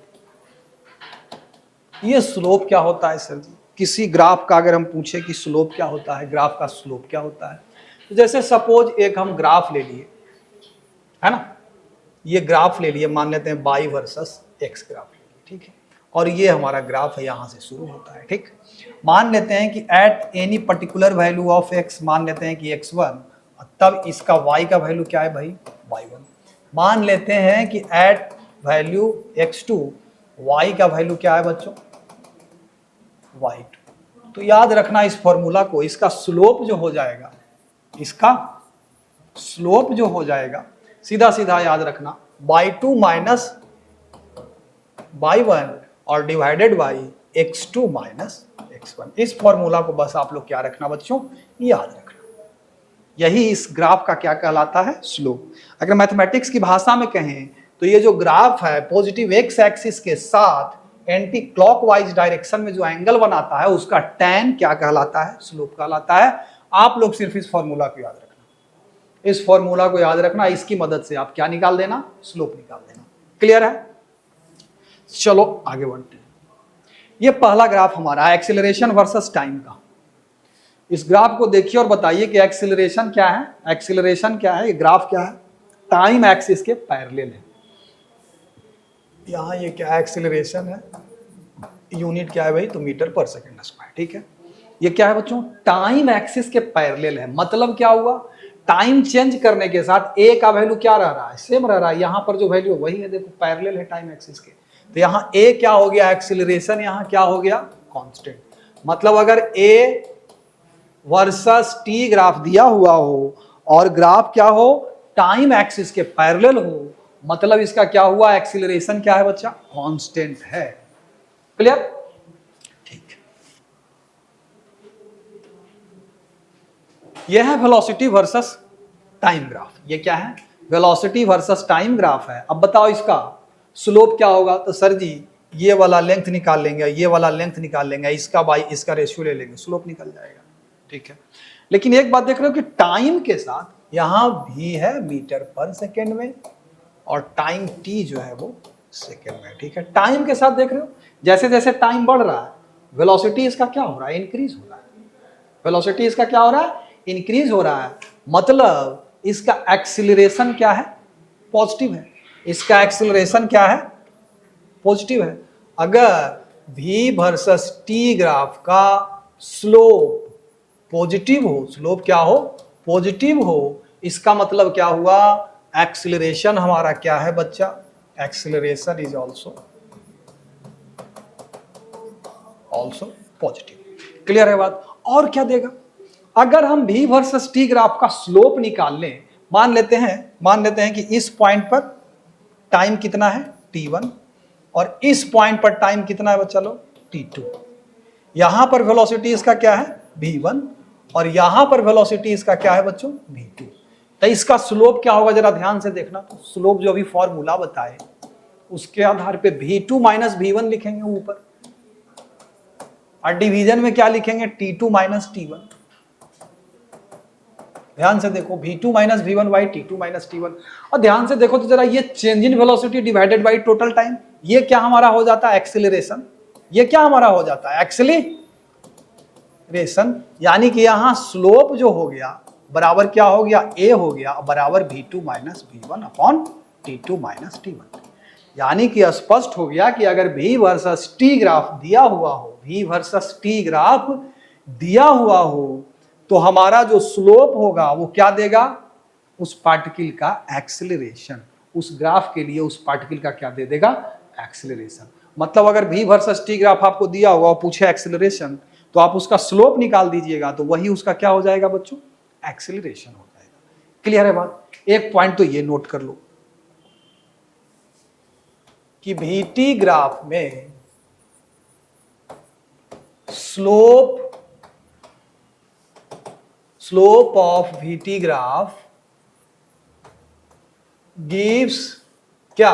ये स्लोप क्या होता है सर जी? किसी ग्राफ का अगर हम पूछे कि स्लोप क्या होता है, ग्राफ का स्लोप क्या होता है, तो जैसे सपोज एक हम ग्राफ ले लिए, है ना, ये ग्राफ ले लिए, मान लेते हैं वाई वर्सेस एक्स ग्राफ ले लिए, ठीक है, और ये हमारा ग्राफ है, यहां से शुरू होता है, ठीक। मान लेते हैं कि at any particular value of x, मान लेते हैं कि x1, तब इसका y का वैल्यू क्या है भाई, y1। मान लेते हैं कि एट वैल्यू x2 y का वैल्यू क्या है बच्चों, y2। तो याद रखना इस फॉर्मूला को, इसका स्लोप जो हो जाएगा, इसका स्लोप जो हो जाएगा, सीधा सीधा याद रखना y2 माइनस y1 और divided by x2 minus x1। इस फॉर्मूला को बस आप लोग क्या रखना बच्चों, याद रखना। यही इस ग्राफ का क्या कहलाता है, स्लोप। अगर मैथमेटिक्स की भाषा में कहें तो ये जो ग्राफ है पॉजिटिव एक्स एक्सिस के साथ एंटी क्लॉकवाइज डायरेक्शन में जो एंगल बनाता है उसका टैन क्या कहलाता है, स्लोप कहलाता है। आप लोग सिर्फ इस फॉर्मूला को याद रखना, इस फॉर्मूला को याद रखना, इसकी मदद से आप क्या निकाल देना, स्लोप निकाल देना। क्लियर है? चलो आगे बढ़ते हैं। ये पहला ग्राफ हमारा एक्सीलरेशन वर्सेस टाइम का। इस ग्राफ को देखिए और बताइए कि एक्सीलरेशन क्या है, एक्सीलरेशन क्या है, ये ग्राफ क्या है, टाइम एक्सिस के पैरेलल है। यहाँ ये क्या है, एक्सीलरेशन है, यूनिट क्या है भाई, तो मीटर पर सेकंड स्क्वायर, ठीक है। ये क्या है बच्चों, टाइम एक्सिस के पैरेलल है। मतलब क्या हुआ, टाइम चेंज करने के साथ ए का वैल्यू क्या रह रहा है, सेम रह रहा है। यहाँ पर जो वैल्यू वही है, देखो पैरेलल है टाइम एक्सिस के, तो यहाँ ए क्या हो गया, एक्सीलरेशन यहाँ क्या हो गया, कांस्टेंट। मतलब अगर ए वर्सेस टी ग्राफ दिया हुआ हो और ग्राफ क्या हो, टाइम एक्सिस के पैरेलल हो, मतलब इसका क्या हुआ, एक्सीलरेशन क्या है बच्चा, कांस्टेंट है। क्लियर? ठीक। यह है वेलोसिटी वर्सेस टाइम ग्राफ। ये क्या है, वेलोसिटी वर्सेस टाइम ग्राफ है। अब बताओ इसका स्लोप क्या होगा, तो सर जी ये वाला लेंथ निकाल लेंगे, ये वाला लेंथ निकाल लेंगे, इसका बाई इसका रेशियो ले लेंगे, स्लोप निकल जाएगा, ठीक है। लेकिन एक बात देख रहे हो कि टाइम के साथ यहां भी है मीटर पर सेकेंड में और टाइम टी जो है वो सेकेंड में, ठीक है। टाइम के साथ देख रहे हो जैसे जैसे टाइम बढ़ रहा है वेलोसिटी इसका क्या हो रहा है, इंक्रीज हो रहा है। वेलोसिटी इसका क्या हो रहा है, इंक्रीज हो रहा है। मतलब इसका एक्सीलरेशन क्या है, पॉजिटिव है। इसका एक्सीलरेशन क्या है, पॉजिटिव है। अगर v वर्सेस t ग्राफ का स्लोप पॉजिटिव हो, स्लोप क्या हो, पॉजिटिव हो, इसका मतलब क्या हुआ, एक्सीलरेशन हमारा क्या है बच्चा, acceleration is also positive. Clear है बात? और क्या देगा, अगर हम v वर्सेस t ग्राफ का स्लोप निकाल लें, मान लेते हैं कि इस पॉइंट पर टाइम कितना है t1 और इस पॉइंट पर टाइम कितना है बच्चा लोग, t2। यहां पर वेलोसिटी इसका क्या है, v1 और यहां पर वेलोसिटी इसका क्या है बच्चों, v2। तो इसका स्लोप क्या होगा, जरा ध्यान से देखना। तो स्लोप जो अभी फॉर्मूला बताए उसके आधार पे v2 माइनस v1 लिखेंगे ऊपर, और डिवीजन में क्या लिखेंगे, t2 माइनस t1। ध्यान से देखो, v2 minus v1 by t2 minus t1। और ध्यान से देखो तो जरा, ये change in velocity divided by total time, ये क्या हमारा हो जाता है, एक्सीलरेशन। ये क्या हमारा हो जाता है, एक्सीलरेशन। यानी कि यहां स्लोप जो हो गया बराबर क्या हो गया, a हो गया बराबर v2 minus v1 upon t2 minus t1। यानी कि स्पष्ट हो गया कि अगर v वर्सेस t ग्राफ दिया हुआ हो, v वर्सेस t ग्राफ दिया हुआ हो, तो हमारा जो स्लोप होगा वो क्या देगा, उस पार्टिकल का एक्सीलरेशन, उस ग्राफ के लिए उस पार्टिकल का क्या दे देगा, एक्सेलरेशन। मतलब अगर v वर्सेस t ग्राफ आपको दिया होगा और पूछे एक्सेलरेशन, तो आप उसका स्लोप निकाल दीजिएगा, तो वही उसका क्या हो जाएगा बच्चों, एक्सेलरेशन हो जाएगा। क्लियर है बात? एक पॉइंट तो ये नोट कर लो कि vt ग्राफ में slope of vt graph gives क्या,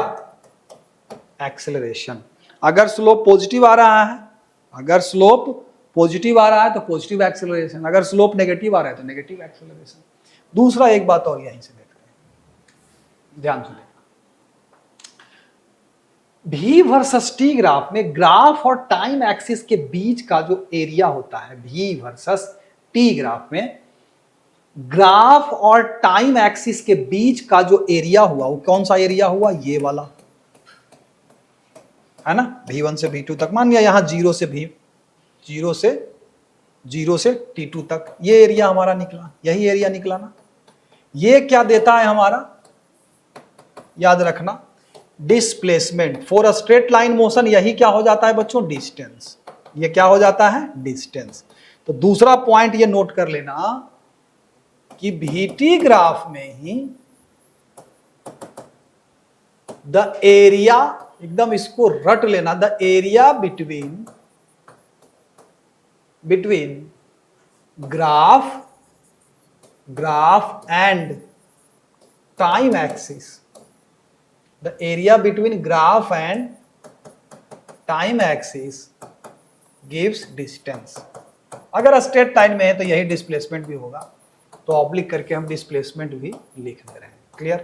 एक्सेलरेशन। अगर स्लोप पॉजिटिव आ रहा है, अगर स्लोप पॉजिटिव आ रहा है तो पॉजिटिव एक्सेलरेशन, अगर स्लोप नेगेटिव आ रहा है तो नेगेटिव एक्सेलरेशन। दूसरा एक बात और यहीं से देखते हैं, ध्यान से देखना, v वर्सेस t ग्राफ में ग्राफ और टाइम एक्सिस के बीच का जो एरिया होता है, v वर्सेस t ग्राफ में ग्राफ और टाइम एक्सिस के बीच का जो एरिया हुआ, वो कौन सा एरिया हुआ, ये वाला है ना, v1 से v2 तक। मान लिया यहां जीरो से t2 तक ये एरिया हमारा निकला, यही एरिया निकला ना। ये क्या देता है हमारा, याद रखना, displacement for a straight line motion. यही क्या हो जाता है बच्चों, डिस्टेंस। ये क्या हो जाता है, डिस्टेंस। तो दूसरा पॉइंट ये नोट कर लेना कि vt ग्राफ में ही द एरिया, एकदम इसको रट लेना, the area between graph and time axis, the area between graph and time axis gives distance. अगर स्ट्रेट लाइन में है तो यही डिस्प्लेसमेंट भी होगा, तो ऑब्लिक करके हम डिस्प्लेसमेंट भी लिख दे रहे हैं। क्लियर?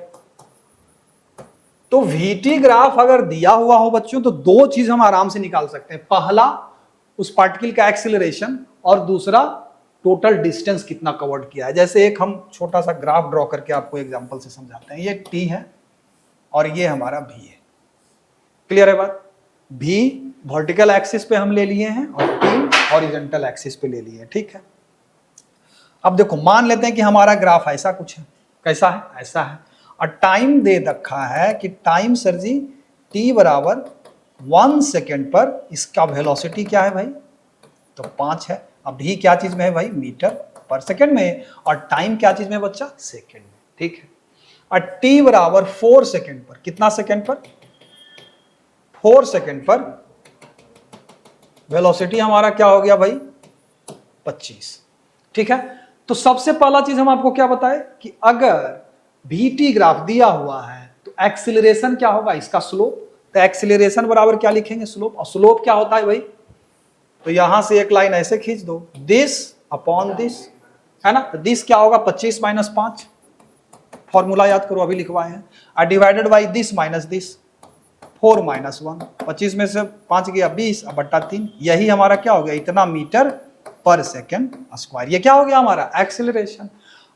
तो vt ग्राफ अगर दिया हुआ हो बच्चों, तो दो चीज हम आराम से निकाल सकते हैं, पहला उस पार्टिकल का एक्सेलरेशन और दूसरा टोटल डिस्टेंस कितना कवर्ड किया है। जैसे एक हम छोटा सा ग्राफ ड्रॉ करके आपको एग्जांपल से समझाते हैं। ये t है और ये हमारा v है। क्लियर है बात? v वर्टिकल एक्सिस पे हम ले लिए हैं और t हॉरिजॉन्टल एक्सिस पे ले लिए हैं। ठीक है, अब देखो मान लेते हैं कि हमारा ग्राफ ऐसा कुछ है, कैसा है, ऐसा है, और टाइम दे रखा है कि टाइम सर जी t बराबर 1 सेकेंड पर इसका वेलोसिटी क्या है भाई, तो 5 है। अब भी क्या चीज में है भाई, मीटर पर सेकेंड में, और टाइम क्या चीज में बच्चा, सेकेंड में। ठीक है, और t बराबर 4 सेकेंड पर, कितना सेकेंड पर, 4 सेकेंड पर वेलोसिटी हमारा क्या हो गया भाई, 25। ठीक है, तो सबसे पहला चीज हम आपको क्या बताए कि अगर vt ग्राफ दिया हुआ है तो एक्सीलरेशन क्या होगा, इसका स्लोप। तो एक्सीलरेशन बराबर क्या लिखेंगे, स्लोप। और स्लोप क्या होता है भाई, तो यहां से एक लाइन ऐसे खींच दो, दिस अपॉन दिस, है ना। तो दिस क्या होगा, 25 माइनस 5, फॉर्मूला याद करो अभी लिखवाए हैं, और divided by this minus this, 4 minus 1, 25 में से 5 गया 20 बट्टा 3, यही हमारा क्या हो गया, इतना मीटर पर सेकेंड स्क्वायर। ये क्या हो गया हमारा, एक्सेलरेशन।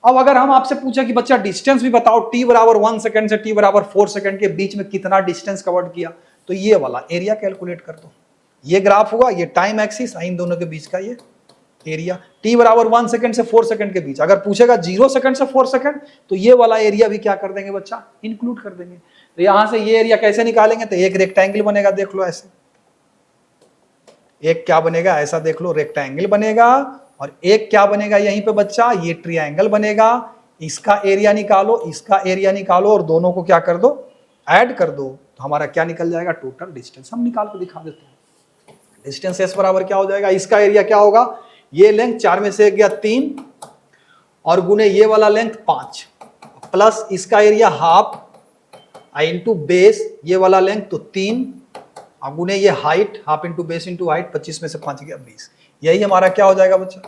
अब अगर हम आपसे पूछे कि बच्चा डिस्टेंस भी बताओ, t बराबर 1 सेकेंड से t बराबर 4 सेकेंड के बीच में कितना डिस्टेंस कवर किया, तो ये वाला एरिया कैलकुलेट कर दो। ये ग्राफ हुआ, ये टाइम एक्सिस, इन दोनों के बीच का ये एरिया, t बराबर 1 सेकेंड से 4 सेकेंड के बीच। अगर पूछेगा 0 सेकेंड से 4 सेकेंड, तो ये वाला एरिया भी क्या कर देंगे बच्चा, इंक्लूड कर देंगे। तो यहां से ये एरिया कैसे निकालेंगे, तो एक रेक्टेंगल बनेगा, देख लो ऐसे, एक क्या बनेगा, ऐसा देख लो, रेक्टेंगल बनेगा, और एक क्या बनेगा यहीं पे बच्चा, ये ट्रायंगल बनेगा। इसका एरिया निकालो, इसका एरिया निकालो, और दोनों को क्या कर दो, ऐड कर दो, तो हमारा क्या निकल जाएगा, टोटल डिस्टेंस। हम निकाल के दिखा देते हैं। डिस्टेंस एस बराबर क्या हो जाएगा, इसका एरिया क्या होगा, ये लेंथ 4 में से 1 गया 3, और गुने ये वाला लेंथ 5, प्लस इसका एरिया हाफ, इंटू बेस ये वाला लेंथ तो 3, और गुने ये height, half into base into height, 25 में से 5 गया 20। यही हमारा क्या हो जाएगा बच्चा,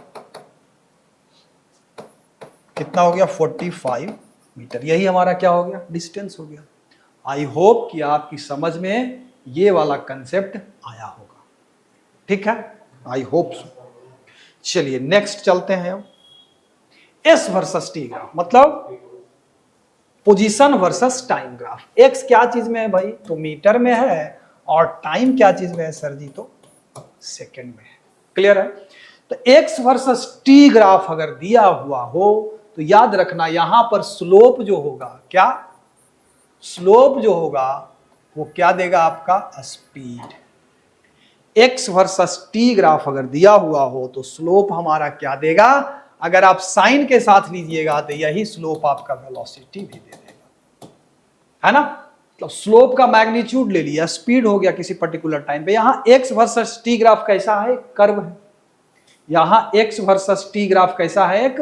कितना हो गया, 45 मीटर। यही हमारा क्या हो गया, डिस्टेंस हो गया। आई होप कि आपकी समझ में ये वाला कंसेप्ट आया होगा। ठीक है, आई होप सो। चलिए नेक्स्ट चलते हैं। अब एस वर्सेस टी ग्राफ, मतलब position versus time graph. X क्या चीज में है भाई, तो मीटर में है, और टाइम क्या चीज में है सर जी, तो सेकंड में है। क्लियर है? तो एक्स वर्सेस टी ग्राफ अगर दिया हुआ हो, तो याद रखना यहां पर स्लोप जो होगा, क्या स्लोप जो होगा वो क्या देगा आपका, speed. X versus T graph अगर दिया हुआ हो तो स्लोप हमारा क्या देगा, अगर आप साइन के साथ लीजिएगा तो यही स्लोप आपका वेलोसिटी भी दे देगा, है ना। तो स्लोप का मैग्नीट्यूड ले लिया, स्पीड हो गया किसी पर्टिकुलर टाइम पे। यहां एक्स वर्सेस टी ग्राफ कैसा है, कर्व है। यहां एक्स वर्सेस टी ग्राफ कैसा है, एक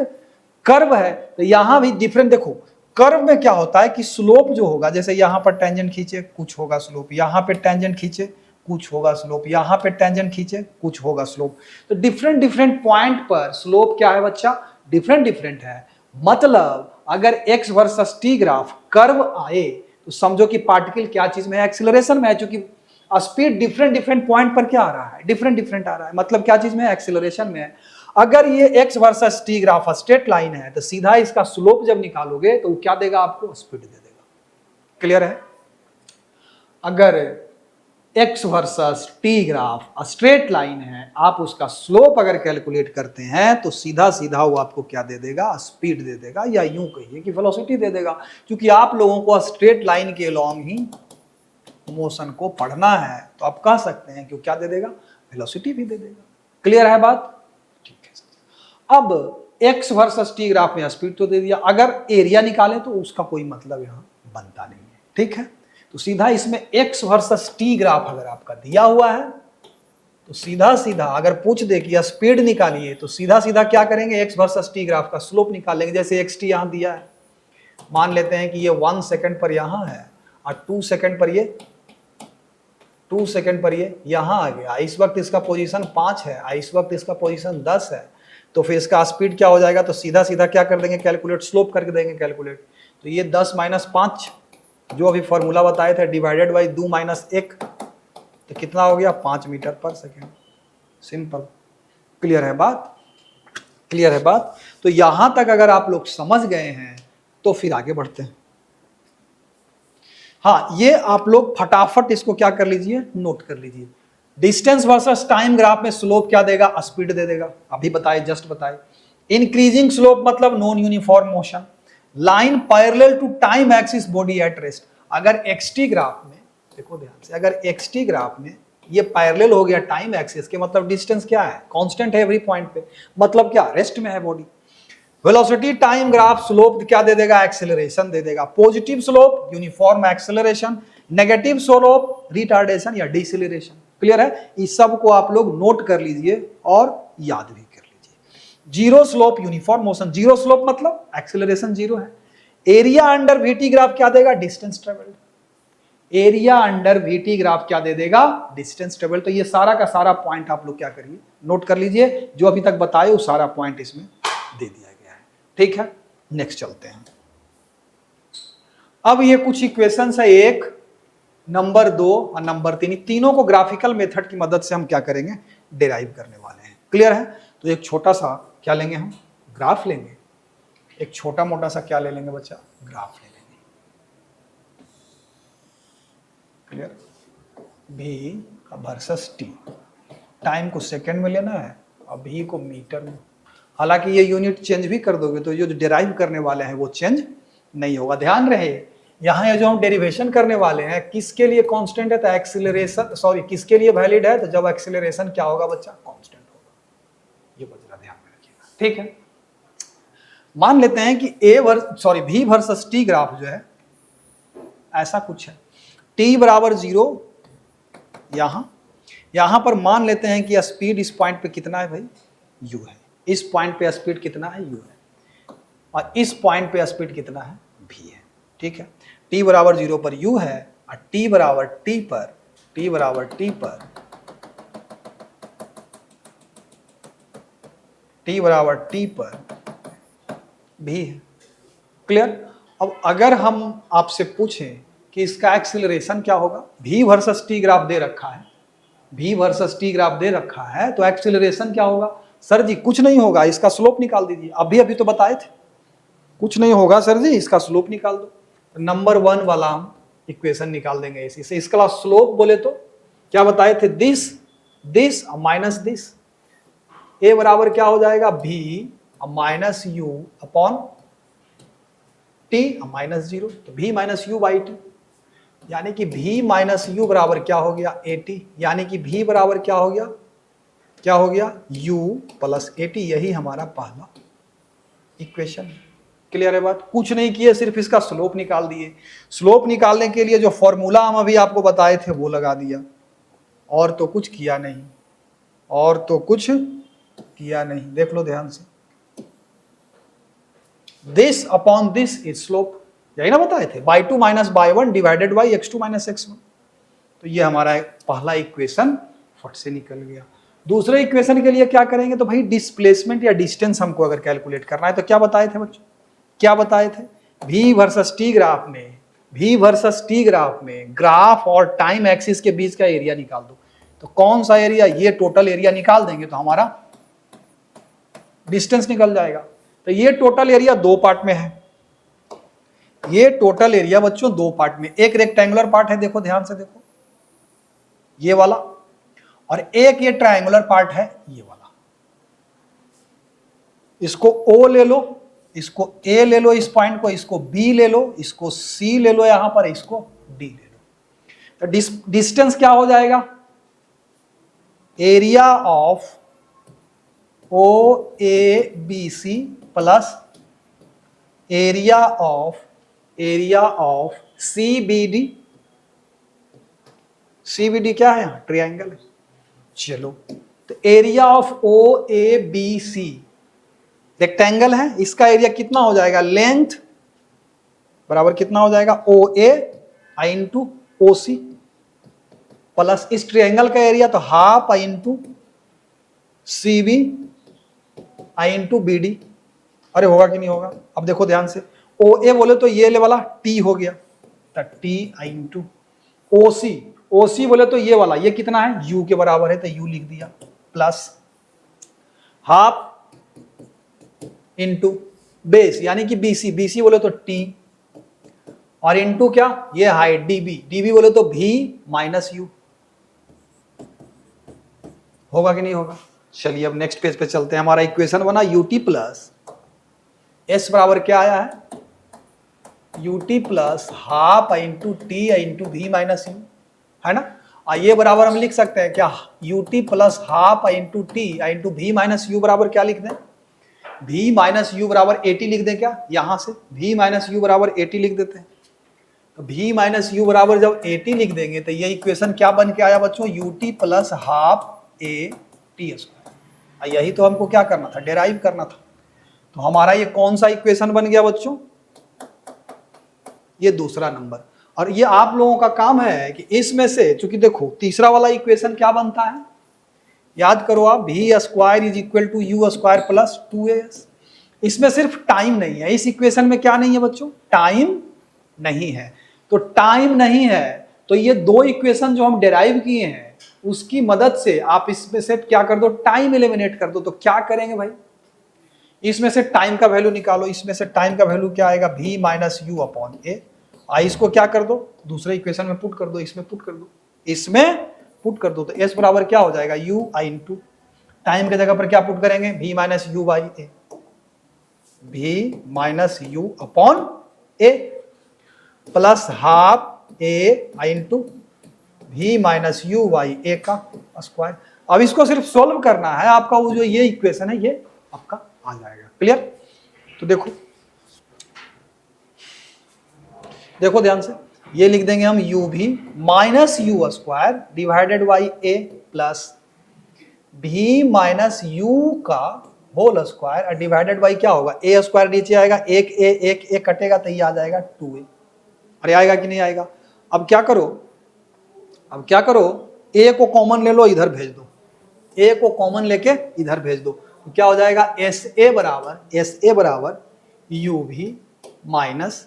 कर्व है। तो यहां भी डिफरेंट देखो, कर्व में क्या होता है कि स्लोप जो होगा, जैसे यहां पर टेंजेंट खींचे कुछ होगा स्लोप, यहां पे टेंजेंट खींचे कुछ होगा स्लोप, यहां पे टेंजेंट खींचे कुछ होगा स्लोप। तो डिफरेंट डिफरेंट पॉइंट पर स्लोप क्या है बच्चा, डिफरेंट डिफरेंट है। मतलब अगर x versus T graph curve आए तो समझो कि पार्टिकल क्या चीज में है, एक्सीलरेशन में है। चूंकि स्पीड डिफरेंट डिफरेंट पॉइंट पर क्या आ रहा है, डिफरेंट डिफरेंट आ रहा है, मतलब क्या चीज में, एक्सीलरेशन में है। अगर ये x versus T graph straight line है तो सीधा इसका स्लोप जब निकालोगे तो वो क्या देगा आपको, स्पीड दे देगा। क्लियर है। अगर x versus T graph straight line है, आप उसका स्लोप अगर कैलकुलेट करते हैं तो सीधा सीधा वो आपको क्या दे देगा, स्पीड दे देगा, या यूं कहिए कि वेलोसिटी दे देगा। क्योंकि आप लोगों को स्ट्रेट लाइन के लॉन्ग ही मोशन को पढ़ना है, तो आप कह सकते हैं कि क्या दे देगा, वेलोसिटी भी दे देगा। क्लियर है बात, ठीक है। अब एक्स वर्सेस टी ग्राफ में स्पीड तो दे दिया, अगर एरिया निकालें तो उसका कोई मतलब यहां बनता नहीं है, ठीक है। तो सीधा इसमें एक्स वर्सेस टी ग्राफ अगर आपका दिया हुआ है तो सीधा सीधा अगर पूछ दे कि स्पीड निकालिए तो सीधा सीधा क्या करेंगे, एक्स वर्सेस टी ग्राफ का स्लोप निकालेंगे। जैसे एक्स टी यहां दिया है, मान लेते हैं कि ये 1 सेकंड पर यहां है और 2 सेकंड पर ये 2 सेकंड पर ये यहां आ गया। इस वक्त इसका पोजीशन 5 है, इस वक्त इसका पोजीशन 10 है। तो फिर इसका स्पीड क्या हो जाएगा, तो सीधा सीधा क्या कर देंगे, कैलकुलेट, स्लोप करके देंगे कैलकुलेट। तो ये 10 माइनस 5 जो अभी फॉर्मूला बताए थे, डिवाइडेड बाई 2 माइनस 1, तो कितना हो गया, 5 metre per second. Simple. Clear है बात, क्लियर है बात। तो यहां तक अगर आप लोग समझ गए हैं तो फिर आगे बढ़ते हैं। हाँ, ये आप लोग फटाफट इसको क्या कर लीजिए, नोट कर लीजिए। डिस्टेंस वर्सेस टाइम ग्राफ में स्लोप क्या देगा, स्पीड दे देगा। अभी बताए, जस्ट बताए। इंक्रीजिंग स्लोप मतलब non uniform motion. Line parallel to time axis body at rest. अगर एक्सटी ग्राफ में देखो ध्यान से, अगर एक्सटी ग्राफ में ये पैरेलल हो गया टाइम एक्सिस के, मतलब डिस्टेंस क्या है, कांस्टेंट है एवरी पॉइंट पे, मतलब क्या, रेस्ट में है body. Velocity time graph slope क्या दे देगा, एक्सेलरेशन दे देगा। Positive slope uniform acceleration, negative slope retardation या डिसेलरेशन। क्लियर है। इस सब को आप लोग नोट कर लीजिए और याद भी कर लीजिए। Zero slope uniform motion, zero slope मतलब एक्सेलरेशन जीरो है। एरिया अंडर वीटी ग्राफ क्या देगा, distance travelled. Area under VT graph क्या दे देगा, डिस्टेंस ट्रेवल्ड। तो ये सारा का सारा पॉइंट आप लोग क्या करिए, नोट कर लीजिए। जो अभी तक बताए वो सारा पॉइंट इसमें दे दिया गया है, ठीक है। नेक्स्ट चलते हैं। अब ये कुछ इक्वेशंस है, 1, नंबर 2 और नंबर 3। तीनों को ग्राफिकल मेथड की मदद से हम क्या करेंगे, डिराइव करने वाले हैं। क्लियर है। तो एक छोटा सा क्या लेंगे हम, ग्राफ लेंगे। एक छोटा मोटा सा क्या ले लेंगे बच्चा, ग्राफ ले लेंगे। क्लियर। भी वर्सेस टी, टाइम को सेकंड में लेना है और भी को मीटर में। हालांकि ये यूनिट चेंज भी कर दोगे तो जो डिराइव करने वाले हैं वो चेंज नहीं होगा। ध्यान रहे, यहाँ ये जो हम डेरिवेशन करने वाले हैं किसके लिए कांस्टेंट है, तो एक्सीलरेशन, सॉरी किसके लिए वैलिड है, तो जब एक्सीलरेशन क्या होगा बच्चा, कांस्टेंट होगा। ये बच्चा ध्यान में रखिएगा, ठीक है। मान लेते हैं कि V वर्सेस टी ग्राफ जो है ऐसा कुछ है। t बराबर 0, यहां पर मान लेते हैं कि स्पीड इस पॉइंट पे कितना है भाई, u है। इस पॉइंट पे स्पीड कितना है, u है। और इस पॉइंट पे स्पीड कितना है, v है, ठीक है। t बराबर 0 पर u है और t बराबर t पर v है। क्लियर। अब अगर हम आपसे पूछें कि इसका एक्सीलरेशन क्या होगा, v वर्सेस t ग्राफ दे रखा है, v वर्सेस t ग्राफ दे रखा है, तो एक्सीलरेशन क्या होगा, सर जी कुछ नहीं होगा, इसका स्लोप निकाल दीजिए। अभी तो बताए थे कुछ नहीं होगा सर जी, इसका स्लोप निकाल दो। नंबर 1 वाला हम इक्वेशन निकाल देंगे इसी से। इसका स्लोप बोले तो क्या बताए थे, दिस माइनस दिस। ए बराबर क्या हो जाएगा, v minus you upon T minus 0, तो v minus you by T. यानी कि v माइनस यू बराबर क्या हो गया 80, यानी कि v बराबर क्या हो गया, क्या हो गया u प्लस 80। यही हमारा पहला इक्वेशन। क्लियर है बात? कुछ नहीं किए, सिर्फ इसका स्लोप निकाल दिए। स्लोप निकालने के लिए जो फॉर्मूला हम अभी आपको बताए थे वो लगा दिया, और तो कुछ किया नहीं, और तो कुछ किया नहीं। देख लो ध्यान से, this upon this is slope, यही ना बताए थे, y2 minus y1 divided by x2 minus x1। तो ये हमारा पहला इक्वेशन फट से निकल गया। दूसरे इक्वेशन के लिए क्या करेंगे, तो भाई डिस्प्लेसमेंट या डिस्टेंस हमको अगर कैलकुलेट करना है तो क्या बताए थे बच्चों, क्या बताए थे, v वर्सेस t ग्राफ में, v वर्सेस t ग्राफ में ग्राफ और टाइम एक्सिस के बीच का एरिया निकाल दो। तो कौन सा एरिया, ये टोटल एरिया निकाल देंगे तो हमारा डिस्टेंस निकल जाएगा। तो ये टोटल एरिया दो पार्ट में है, ये टोटल एरिया बच्चों दो पार्ट में, एक रेक्टेंगुलर पार्ट है, देखो ध्यान से देखो ये वाला, और एक ये ट्रायंगुलर पार्ट है ये वाला। इसको O ले लो, इसको A ले लो, इस पॉइंट को, इसको B ले लो, इसको C ले लो यहां पर, इसको D ले लो। तो डिस्टेंस क्या हो जाएगा, area of OABC plus area of CBD। CBD क्या है, ट्रायंगल है। चलो, तो एरिया ऑफ OABC रेक्टेंगल है, इसका एरिया कितना हो जाएगा, लेंथ बराबर कितना हो जाएगा OA आई इंटू OC प्लस इस ट्रायंगल का एरिया तो half I into CB I into BD। अरे होगा कि नहीं होगा, अब देखो ध्यान से, OA बोले तो ये वाला T हो गया, तो T आई इंटू OC बोले तो ये वाला, ये कितना है U के बराबर है, तो U लिख दिया, प्लस हाफ इंटू बेस यानी कि BC बोले तो T, और इंटू क्या, ये हाइट DB बोले तो V माइनस U। होगा कि नहीं होगा? चलिए अब नेक्स्ट पेज पे चलते हैं। हमारा इक्वेशन बना UT प्लस S बराबर क्या आया है, UT plus half I into T I into V minus U, है ना। ये बराबर हम लिख सकते हैं क्या, UT plus half I into T I into V minus U बराबर क्या लिख दें, V माइनस U बराबर 80 लिख दें क्या, यहां से V माइनस U बराबर 80 लिख देते हैं। तो V माइनस U बराबर जब 80 लिख देंगे तो ये इक्वेशन क्या बन के आया बच्चों, UT plus half AT square. यही तो हमको क्या करना था, डेराइव करना था। तो हमारा ये कौन सा इक्वेशन बन गया बच्चों, ये दूसरा नंबर। और ये आप लोगों का काम है कि इसमें से, चूंकि देखो तीसरा वाला इक्वेशन क्या बनता है, याद करो आप, V square is equal to U square plus 2AS। इसमें सिर्फ टाइम नहीं है, इस इक्वेशन में क्या नहीं है बच्चों, टाइम नहीं है। तो टाइम नहीं है तो ये दो इक्वेशन जो हम डेराइव किए हैं उसकी मदद से आप इसमें से क्या कर दो, टाइम एलिमिनेट कर दो। तो क्या करेंगे भाई, इसमें से टाइम का वैल्यू निकालो, इसमें से टाइम का वैल्यू क्या आएगा, V minus U upon A। इसको क्या कर दो, दूसरे इक्वेशन में पुट कर दो, इसमें पुट कर दो, इसमें पुट कर दो। तो S बराबर क्या हो जाएगा, U आई इंटू टाइम के जगह पर क्या पुट करेंगे, V minus U by A, V minus U upon A plus half A I into V minus U by A का स्क्वायर। अब इसको सिर्फ सोल्व करना है, आपका वो जो ये इक्वेशन है ये आपका आ जाएगा। क्लियर? तो देखो ध्यान से, ये लिख देंगे हम UV minus U square divided by A plus V minus U का होल स्क्वायर डिवाइडेड बाई क्या होगा, A स्क्वायर नीचे आएगा, एक A कटेगा तो ये आ जाएगा 2A। अरे आएगा कि नहीं आएगा? अब क्या करो, A को कॉमन ले लो, इधर भेज दो, A को कॉमन लेके इधर भेज दो, तो क्या हो जाएगा, SA बराबर UV minus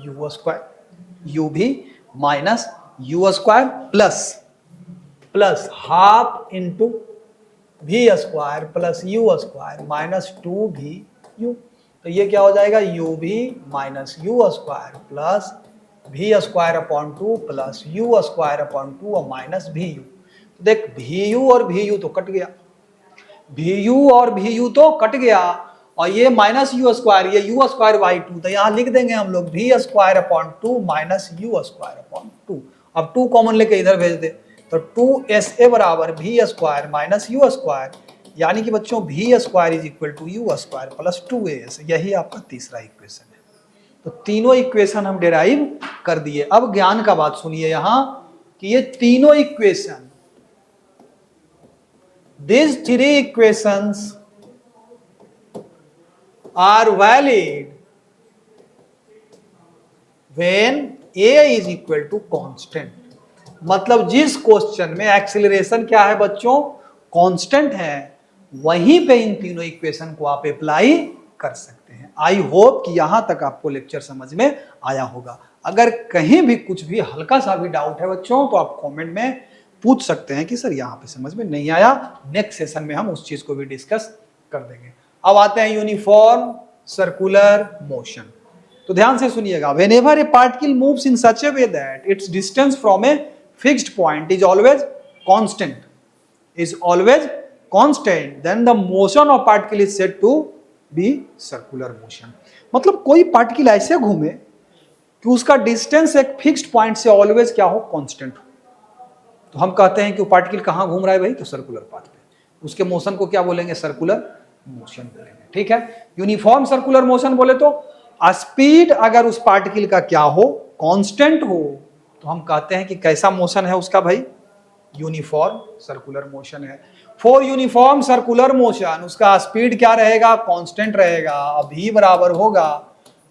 U square, UV minus U square plus half into V square plus U square minus 2VU। तो ये क्या हो जाएगा, UV minus U square plus V square upon 2 plus U square upon 2 और माइनस VU। तो देख VU और VU तो कट गया, VU और VU तो कट गया, और ये माइनस यू स्क्वायर, ये यू स्क्वायर बाई 2, तो यहाँ लिख देंगे हम लोग v square upon 2 minus u square upon 2। अब 2 कॉमन लेके इधर भेज दे, तो 2sa बराबर v square minus u square, यानी कि बच्चों v square is equal to u square plus 2as, यही आपका तीसरा इक्वेशन है। तो तीनों इक्वेशन हम डेराइव कर दिए। अब ज्ञान का बात सुनिए यहां कि ये तीनों equation, these three equations are valid when a is equal to constant। मतलब जिस क्वेश्चन में एक्सीलरेशन क्या है बच्चों, कांस्टेंट है, वहीं पे इन तीनों इक्वेशन को आप अप्लाई कर सकते हैं। आई होप कि यहां तक आपको लेक्चर समझ में आया होगा। अगर कहीं भी कुछ भी हल्का सा भी डाउट है बच्चों, तो आप कमेंट में पूछ सकते हैं कि सर यहाँ पे समझ में नहीं आया, नेक्स्ट सेशन में हम उस चीज को भी डिस्कस कर देंगे। अब आते हैं यूनिफॉर्म सर्कुलर मोशन। तो ध्यान से सुनिएगा, whenever a particle moves in such a way that its distance from a fixed point is always constant, then the motion of particle is said to be circular motion. मतलब कोई पार्टिकल ऐसे घूमे कि उसका डिस्टेंस एक फिक्स्ड पॉइंट से ऑलवेज क्या हो, कांस्टेंट हो, तो हम कहते हैं कि वो पार्टिकल कहाँ घूम रहा है भाई, तो सर्कुलर पाथ पे। उसके मोशन को क्या बोलेंगे, सर्कुलर मोशन बोलेंगे। ठीक है, यूनिफॉर्म सर्कुलर मोशन बोले तो स्पीड अगर उस पार्टिकल का क्या हो, कांस्टेंट हो, तो हम कहते हैं कि कैसा मोशन है उसका भाई, यूनिफॉर्म सर्कुलर मोशन है। फॉर यूनिफॉर्म सर्कुलर मोशन उसका स्पीड क्या रहेगा, कांस्टेंट रहेगा। अभी बराबर होगा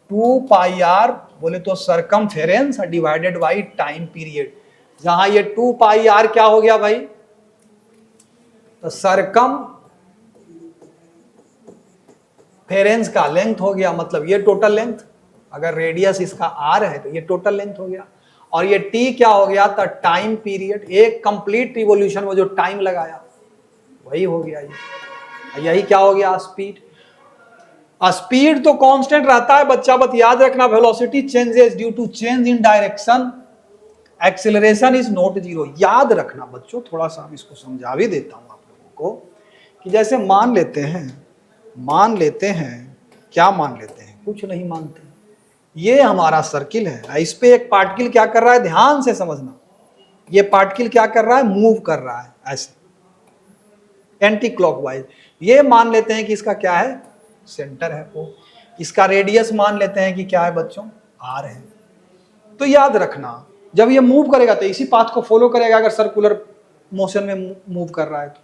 2 पाई आर बोले तो circumference divided by time period. जहां ये 2 पाई आर क्या हो गया भाई, तो सरकमफेरेंस का लेंथ हो गया, मतलब ये टोटल लेंथ, अगर रेडियस इसका आर है तो ये टोटल लेंथ हो गया, और ये टी क्या हो गया, तो टाइम पीरियड, एक कंप्लीट रिवॉल्यूशन में जो टाइम लगाया वही हो गया ये। यही क्या हो गया, स्पीड। स्पीड तो कांस्टेंट रहता है बच्चा, बस याद रखना velocity changes due to change in direction, acceleration is not zero. याद रखना बच्चों, थोड़ा सा हम इसको समझा भी देता हूं आप लोगों को कि जैसे मान लेते हैं क्या मान लेते हैं, कुछ नहीं मानते, ये हमारा सर्किल है, इस पे एक पार्टिकल क्या कर रहा है, ध्यान से समझना, ये पार्टिकल क्या कर रहा है, मूव कर रहा है ऐसे एंटी क्लॉकवाइज। ये मान लेते हैं कि इसका क्या है, सेंटर है वो, इसका रेडियस मान लेते हैं कि क्या है बच्चों, आर है। तो याद रखना जब ये मूव करेगा तो इसी पाथ को फॉलो करेगा, अगर सर्कुलर मोशन में मूव कर रहा है तो।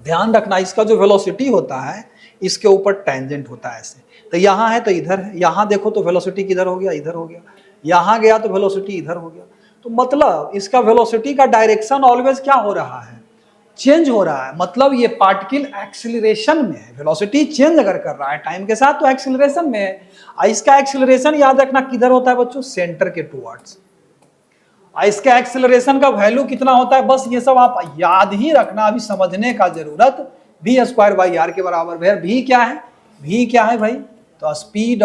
ध्यान रखना इसका जो वेलोसिटी होता है इसके ऊपर टेंजेंट होता है ऐसे, तो यहाँ है तो इधर है, यहाँ देखो तो वेलोसिटी किधर हो गया, इधर हो गया, यहाँ गया तो वेलोसिटी इधर हो गया। तो मतलब इसका वेलोसिटी का डायरेक्शन ऑलवेज क्या हो रहा है, चेंज हो रहा है। मतलब ये पार्टिकल एक्सीलरेशन में है, वेलोसिटी चेंज अगर कर रहा है टाइम के साथ तो एक्सीलरेशन में है। इसका एक्सीलरेशन याद रखना किधर होता है बच्चों, सेंटर के टुवर्ड्स। इसका एक्सेलरेशन का वैल्यू कितना होता है, बस ये सब आप याद ही रखना, अभी समझने का जरूरत, वी स्क्वायर बाई आर के बराबर है। वी क्या है भाई, तो स्पीड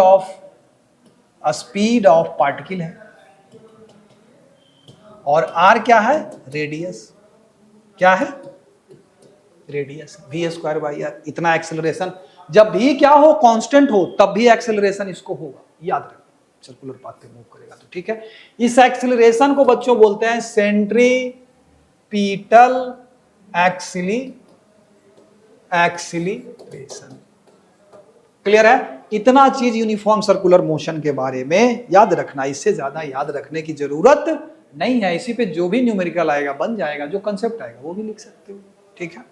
ऑफ पार्टिकल है, और आर क्या है, रेडियस, क्या है, radius, v square by r. इतना एक्सेलरेशन, जब भी क्या हो, कांस्टेंट हो, तब भी एक्सेलरेशन इसको होगा, याद रखना, सर्कुलर पाथ पे मूव करेगा तो। ठीक है, इस एक्सीलरेशन को बच्चों बोलते हैं सेंट्रीपिटल एक्सीलरेशन। क्लियर है, इतना चीज यूनिफॉर्म सर्कुलर मोशन के बारे में याद रखना, इससे ज्यादा याद रखने की जरूरत नहीं है। इसी पे जो भी न्यूमेरिकल आएगा बन जाएगा, जो कंसेप्ट आएगा वो भी लिख सकते हो। ठीक है,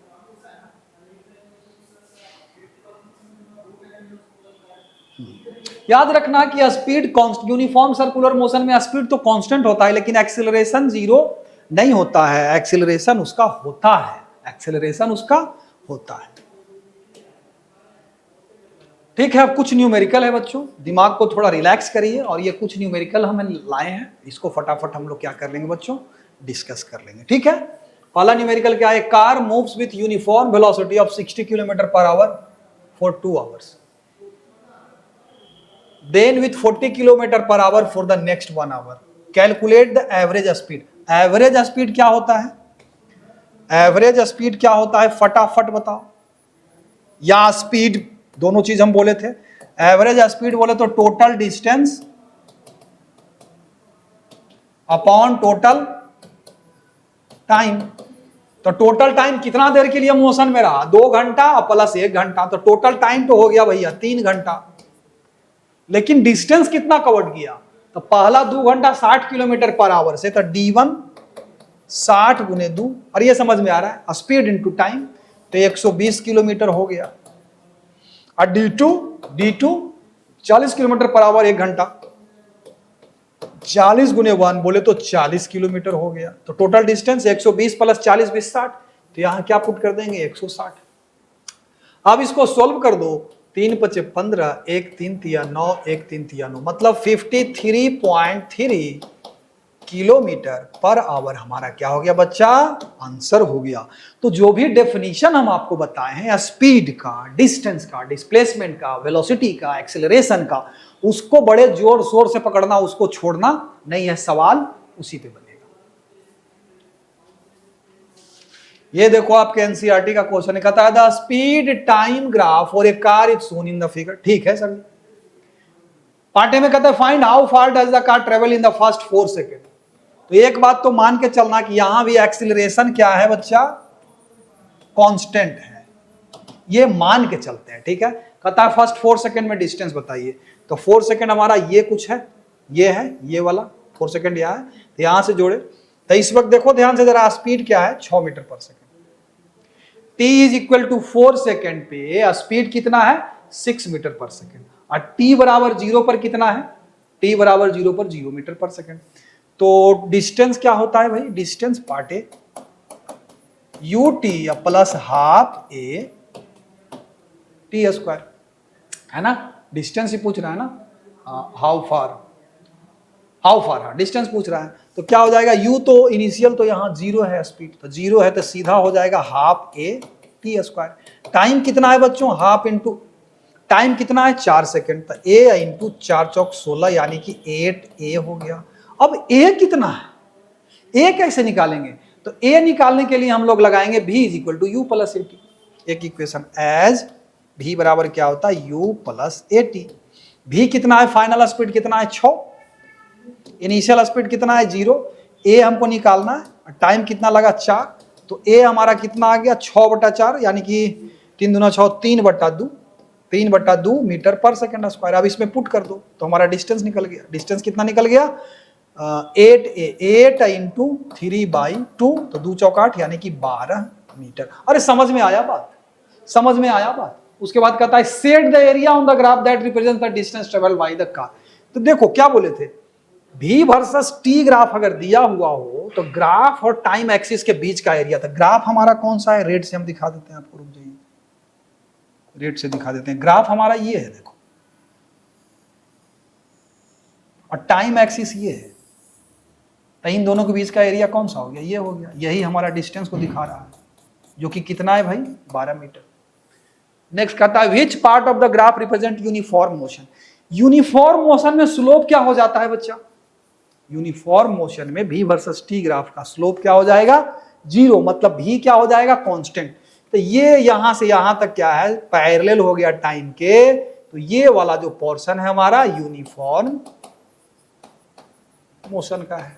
याद रखना कि स्पीड यूनिफॉर्म सर्कुलर मोशन में स्पीड तो कांस्टेंट होता है, लेकिन एक्सीलरेशन जीरो नहीं होता है, एक्सीलरेशन उसका होता है। ठीक है, अब कुछ न्यूमेरिकल है बच्चों, दिमाग को थोड़ा रिलैक्स करिए, और ये कुछ न्यूमेरिकल हम लाए हैं, इसको फटाफट हम लोग क्या कर लेंगे बच्चों, डिस्कस कर लेंगे। ठीक है, पहला न्यूमेरिकल क्या है, car moves with uniform velocity of 60 kilometre per hour for 2 hours, then with 40 kilometre per hour for the next 1 hour, calculate the average speed. Average speed क्या होता है, एवरेज स्पीड क्या होता है, फटाफट बताओ, या स्पीड दोनों चीज हम बोले थे। एवरेज स्पीड बोले तो total distance upon total time. तो टोटल टाइम कितना देर के लिए मोशन में रहा, 2 घंटा प्लस 1 घंटा, तो टोटल टाइम तो हो गया भैया 3 घंटा। लेकिन डिस्टेंस कितना कवर किया, तो पहला 2 घंटा 60 किलोमीटर पर आवर से, तो D1 60 गुने 2, और ये समझ में आ रहा है स्पीड इनटू टाइम, तो 120 किलोमीटर हो गया। और D2 40 किलोमीटर पर आवर 1 घंटा, 40 गुने 1 बोले तो 40 किलोमीटर हो गया। तो टोटल डिस्टेंस 120 प्लस 40 20 60, तो यहां क्या पुट कर देंगे 160। अब इसको सोल्व कर दो, 3 पचे 15, 1 3 तिया 9, 1 3 तिया 9, मतलब 53.3 किलोमीटर पर आवर हमारा क्या हो गया बच्चा, आंसर हो गया। तो जो भी डेफिनेशन हम आपको बताए हैं स्पीड का, डिस्टेंस का, डिस्प्लेसमेंट का, वेलोसिटी का, एक्सेलरेशन का, उसको बड़े जोर शोर से पकड़ना, उसको छोड़ना नहीं है, सवाल उसी पे बनेगा। ये देखो आपके एनसीईआरटी का क्वेश्चन कहता है the speed time graph for a car is shown in the figure. ठीक है सर। पार्ट ए में कहता है find how far does the car travel in the first 4 second. तो एक बात तो मान के चलना कि यहां भी एक्सीलरेशन क्या है बच्चा, कांस्टेंट है, ये मान के चलते हैं। ठीक है, कहता है फर्स्ट 4 सेकेंड में डिस्टेंस बताइए, तो 4 सेकेंड हमारा ये कुछ है, ये है, ये वाला 4 सेकेंड यहां है, तो यहां से जोड़े। तो इस वक्त देखो ध्यान से जरा, स्पीड क्या है 6 metre per second, t is equal to 4 second पे स्पीड कितना है 6 मीटर पर सेकेंड, और t बराबर 0 पर कितना है, t बराबर 0 पर 0 मीटर पर सेकेंड। तो डिस्टेंस क्या होता है भाई, distance part A ut plus half A T square, है ना, डिस्टेंस ही पूछ रहा है ना, हाउ फार डिस्टेंस पूछ रहा है। तो क्या हो जाएगा, u तो इनिशियल तो यहाँ 0 है स्पीड, तो 0 है तो सीधा हो जाएगा half A T square. Time कितना है बच्चों, हाफ इंटू टाइम कितना है 4 सेकेंड, तो a इंटू 4 चौक 16 यानी कि 8a हो गया। अब a कितना है, a कैसे निकालेंगे, तो a निकालने के लिए हम लोग लगाएंगे v is equal to u plus a t, एक इक्वेशन एज v बराबर क्या होता है u plus a t. v कितना है, फाइनल स्पीड कितना है 6, इनिशियल स्पीड कितना है 0, a हमको निकालना है, टाइम कितना लगा 4, तो a हमारा कितना आ गया 6/4 यानी कि 3 दूना 6, 3/2 मीटर पर सेकेंड स्क्वायर। अब इसमें पुट कर दो तो हमारा डिस्टेंस निकल गया, डिस्टेंस कितना निकल गया 8 इंटू 3/2, तो 2 चौक 8 यानी कि 12 मीटर। अरे समझ में आया बात, समझ में आया बात। उसके बाद कहता है set the area on the graph that represents the distance travelled by the car. तो देखो क्या बोले थे, v वर्सेस t ग्राफ अगर दिया हुआ हो तो ग्राफ और टाइम एक्सिस के बीच का एरिया था। ग्राफ हमारा कौन सा है, रेड से हम दिखा देते हैं आपको, रुक जाइए, रेड से दिखा देते हैं। ग्राफ हमारा ये है देखो, और टाइम एक्सिस ये है, तो इन दोनों के बीच का एरिया कौन सा हो गया, ये हो गया। यही हमारा डिस्टेंस को दिखा रहा है, जो कि कितना है भाई 12 मीटर। नेक्स्ट कहता है which part of the graph represent uniform motion. Uniform motion में स्लोप क्या हो जाता है बच्चा, यूनिफॉर्म मोशन में v वर्सेस t ग्राफ का स्लोप क्या हो जाएगा 0, मतलब v क्या हो जाएगा कांस्टेंट। तो ये यहां से यहां तक क्या है पैरेलल हो गया टाइम के, तो ये वाला जो पोर्शन है हमारा यूनिफॉर्म मोशन का है,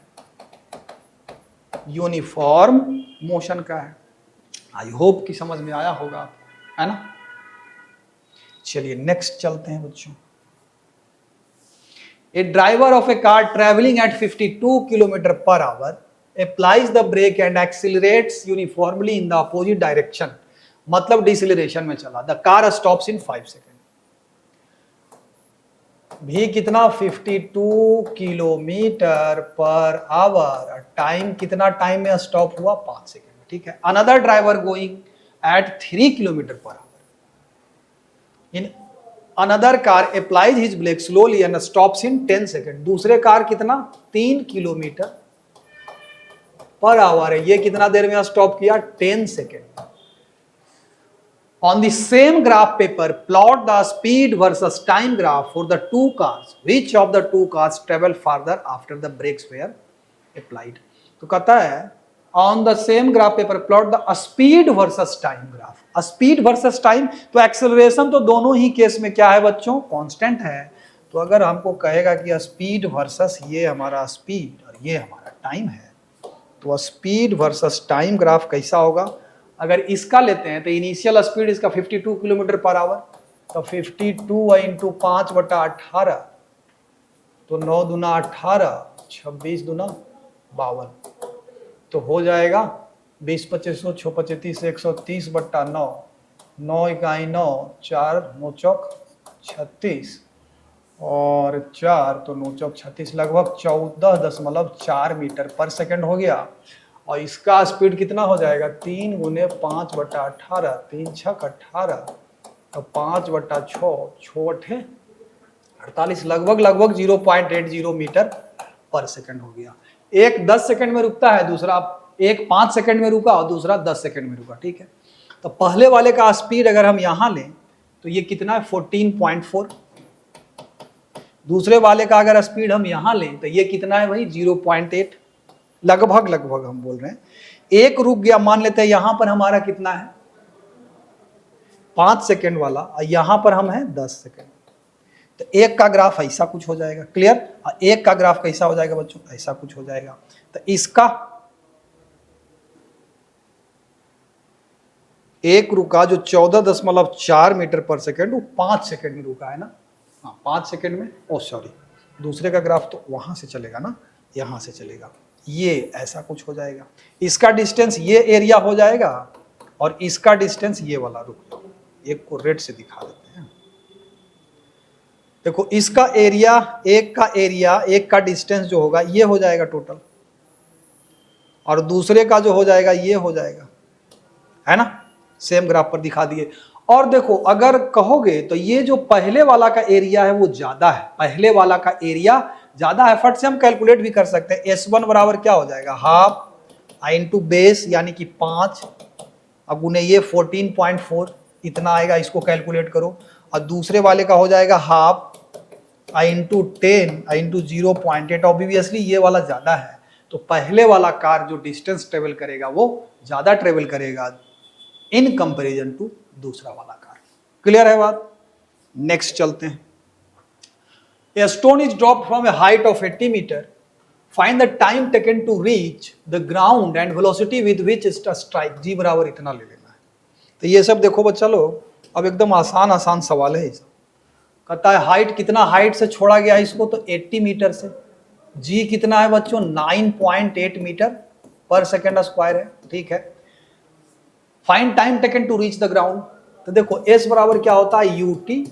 यूनिफॉर्म मोशन का है। आई होप कि समझ में आया होगा आपको, है ना। चलिए नेक्स्ट चलते हैं बच्चों। A driver of a car traveling at 52 km per hour applies the brake and accelerates uniformly in the opposite direction, मतलब डिसिलरेशन में चला। The car stops in 5 seconds। भी कितना 52 किलोमीटर पर आवर, टाइम कितना टाइम में स्टॉप हुआ 5 सेकेंड। ठीक है, another driver going at 3 kilometre per hour in another car applies his brake slowly and stops in 10 second. दूसरे कार कितना 3 किलोमीटर पर आवर है, ये कितना देर में स्टॉप किया 10 second. On the same graph paper, plot the speed versus time graph for the two cars. Which of the two cars travel farther after the brakes were applied? तो कहता है on the same graph paper plot the speed versus time graph. Speed versus time, तो एक्सेलरेशन तो दोनों ही केस में क्या है बच्चों, कांस्टेंट है। तो अगर हमको कहेगा कि स्पीड वर्सेस ये हमारा स्पीड और ये हमारा टाइम है, तो स्पीड वर्सेस टाइम ग्राफ कैसा होगा। अगर इसका लेते हैं तो इनिशियल स्पीड इसका 52 किलोमीटर पर आवर, तो 52 इंटू 5/18, तो 9 दूना 18, 26 दूना 52, तो हो जाएगा 20/25 6 25 130/9, 9 इकाई 9, 4 9 चौक 36 और 4 तो 9 चौक 36, लगभग 14.4 मीटर पर सेकंड हो गया। और इसका स्पीड कितना हो जाएगा, 3 गुने 5/18, 3 छक 18, तो 5/6, 6 48, लगभग 0.80 मीटर पर सेकंड हो गया। एक 10 सेकंड में रुकता है, दूसरा एक 5 सेकंड में रुका और दूसरा 10 सेकंड में रुका, ठीक है। तो पहले वाले का स्पीड अगर हम यहां लें तो ये कितना है 14.4, दूसरे वाले का अगर स्पीड हम यहां लें तो ये कितना है भाई 0.8, लगभग हम बोल रहे हैं। एक रुक गया, मान लेते हैं यहां पर हमारा कितना है 5 सेकंड वाला और यहां पर हम है 10 सेकंड, तो एक का ग्राफ ऐसा कुछ हो जाएगा, क्लियर। और एक का ग्राफ कैसा हो जाएगा बच्चों, ऐसा कुछ हो जाएगा। तो इसका एक रुका जो 14.4 मीटर पर सेकंड, वो 5 सेकंड में रुका है ना, हाँ 5 सेकंड में। ओ सॉरी, दूसरे का ग्राफ तो वहां से चलेगा ना, यहां से चलेगा, ये ऐसा कुछ हो जाएगा। इसका डिस्टेंस ये एरिया हो जाएगा और इसका डिस्टेंस ये वाला, रुक जाओ एक को रेड से दिखा देते हैं। देखो इसका एरिया, एक का डिस्टेंस जो होगा ये हो जाएगा टोटल, और दूसरे का जो हो जाएगा ये हो जाएगा, है ना, सेम ग्राफ पर दिखा दिए। और देखो अगर कहोगे तो ये जो पहले वाला का एरिया है वो ज्यादा है, पहले वाला का एरिया ज्यादा है, फट से हम कैलकुलेट भी कर सकते हैं। S1 बराबर क्या हो जाएगा, हाफ इंटू बेस यानी कि 5, अब गुने ये 14.4 इतना आएगा, इसको कैलकुलेट करो। और दूसरे वाले का हो जाएगा हाफ इंटू 10 इंटू 0.8, ऑब्वियसली ये वाला ज्यादा है, तो पहले वाला कार जो डिस्टेंस ट्रेवल करेगा वो ज्यादा ट्रेवल करेगा इन कंपैरिजन टू दूसरा वाला कार। क्लियर है बात। नेक्स्ट चलते हैं। A stone is dropped from a height of 80 meter. Find the time taken to reach the ground and velocity with which it strike. G बराबर इतना ले लेना है। तो ये सब देखो बच्चा लोग, अब एकदम आसान सवाल है। कहता है हाइट कितना, हाइट से छोड़ा गया इसको तो 80 मीटर से। G कितना है बच्चों, 9.8 मीटर पर सेकेंड स्क्वायर है, ठीक है। Find time taken to reach the ground, तो देखो S बराबर क्या होता है, UT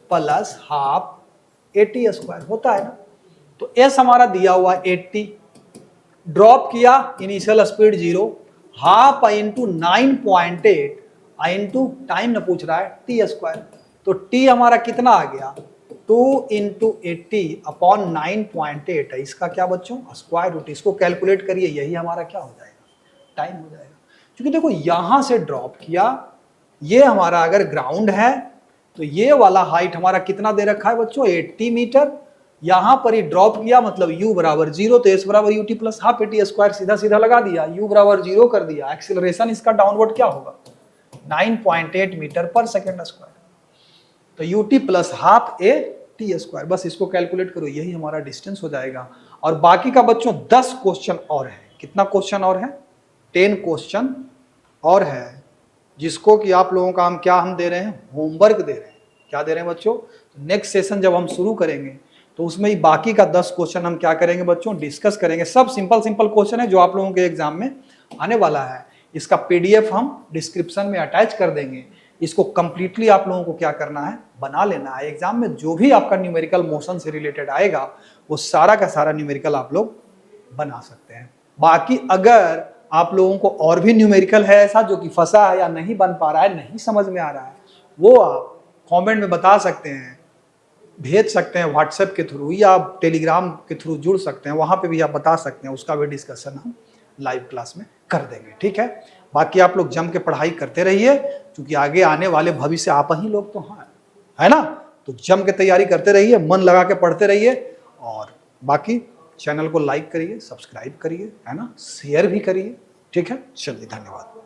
प्लस हाफ 80 स्क्वायर होता है ना। तो S हमारा दिया हुआ 80, ड्रॉप किया initial speed 0, half into 9.8 into time न पूछ रहा है T स्क्वायर, तो T हमारा कितना आ गया 2 इंटू 80 अपॉन 9.8, इसका क्या बच्चों स्क्वायर रूट, इसको कैलकुलेट करिए, यही हमारा क्या हो जाएगा, टाइम हो जाएगा। क्योंकि देखो यहां से ड्रॉप किया, ये हमारा अगर ग्राउंड है तो ये वाला हाइट हमारा कितना दे रखा है बच्चों 80 मीटर, यहां पर ही ड्रॉप किया मतलब u बराबर 0, तो s बराबर ut प्लस हाफ 80 स्क्वायर सीधा लगा दिया, u बराबर 0 कर दिया। एक्सीलरेशन इसका डाउनवर्ड क्या होगा 9.8 मीटर पर सेकेंड स्क्वायर, तो ut plus half a t square, बस इसको कैलकुलेट करो, यही हमारा डिस्टेंस हो जाएगा। और बाकी का बच्चों 10 क्वेश्चन और है, कितना क्वेश्चन और है 10 क्वेश्चन और है, जिसको कि आप लोगों का हम क्या हम दे रहे हैं, होमवर्क दे रहे हैं। क्या दे रहे हैं बच्चों, नेक्स्ट सेशन जब हम शुरू करेंगे तो उसमें ही बाकी का 10 क्वेश्चन हम क्या करेंगे बच्चों, डिस्कस करेंगे। सब सिंपल क्वेश्चन है जो आप लोगों के एग्जाम में आने वाला है। इसका PDF हम डिस्क्रिप्शन में अटैच कर देंगे, इसको कंप्लीटली आप लोगों को क्या करना है, बना लेना है। एग्जाम में जो भी आपका न्यूमेरिकल मोशन से रिलेटेड आएगा वो सारा का सारा न्यूमेरिकल आप लोग बना सकते हैं। बाकी अगर आप लोगों को और भी न्यूमेरिकल है ऐसा जो कि फंसा है या नहीं बन पा रहा है, नहीं समझ में आ रहा है, वो आप कमेंट में बता सकते हैं, भेज सकते हैं व्हाट्सएप के थ्रू या आप टेलीग्राम के थ्रू जुड़ सकते हैं, वहां पे भी आप बता सकते हैं, उसका भी डिस्कशन हम लाइव क्लास में कर देंगे, ठीक है। बाकी आप लोग जम के पढ़ाई करते रहिए, क्योंकि आगे आने वाले भविष्य आप ही लोग तो हैं, है ना। तो जम के तैयारी करते रहिए, मन लगा के पढ़ते रहिए, और बाकी चैनल को लाइक करिए, सब्सक्राइब करिए, है ना, शेयर भी करिए, ठीक है, चलिए धन्यवाद।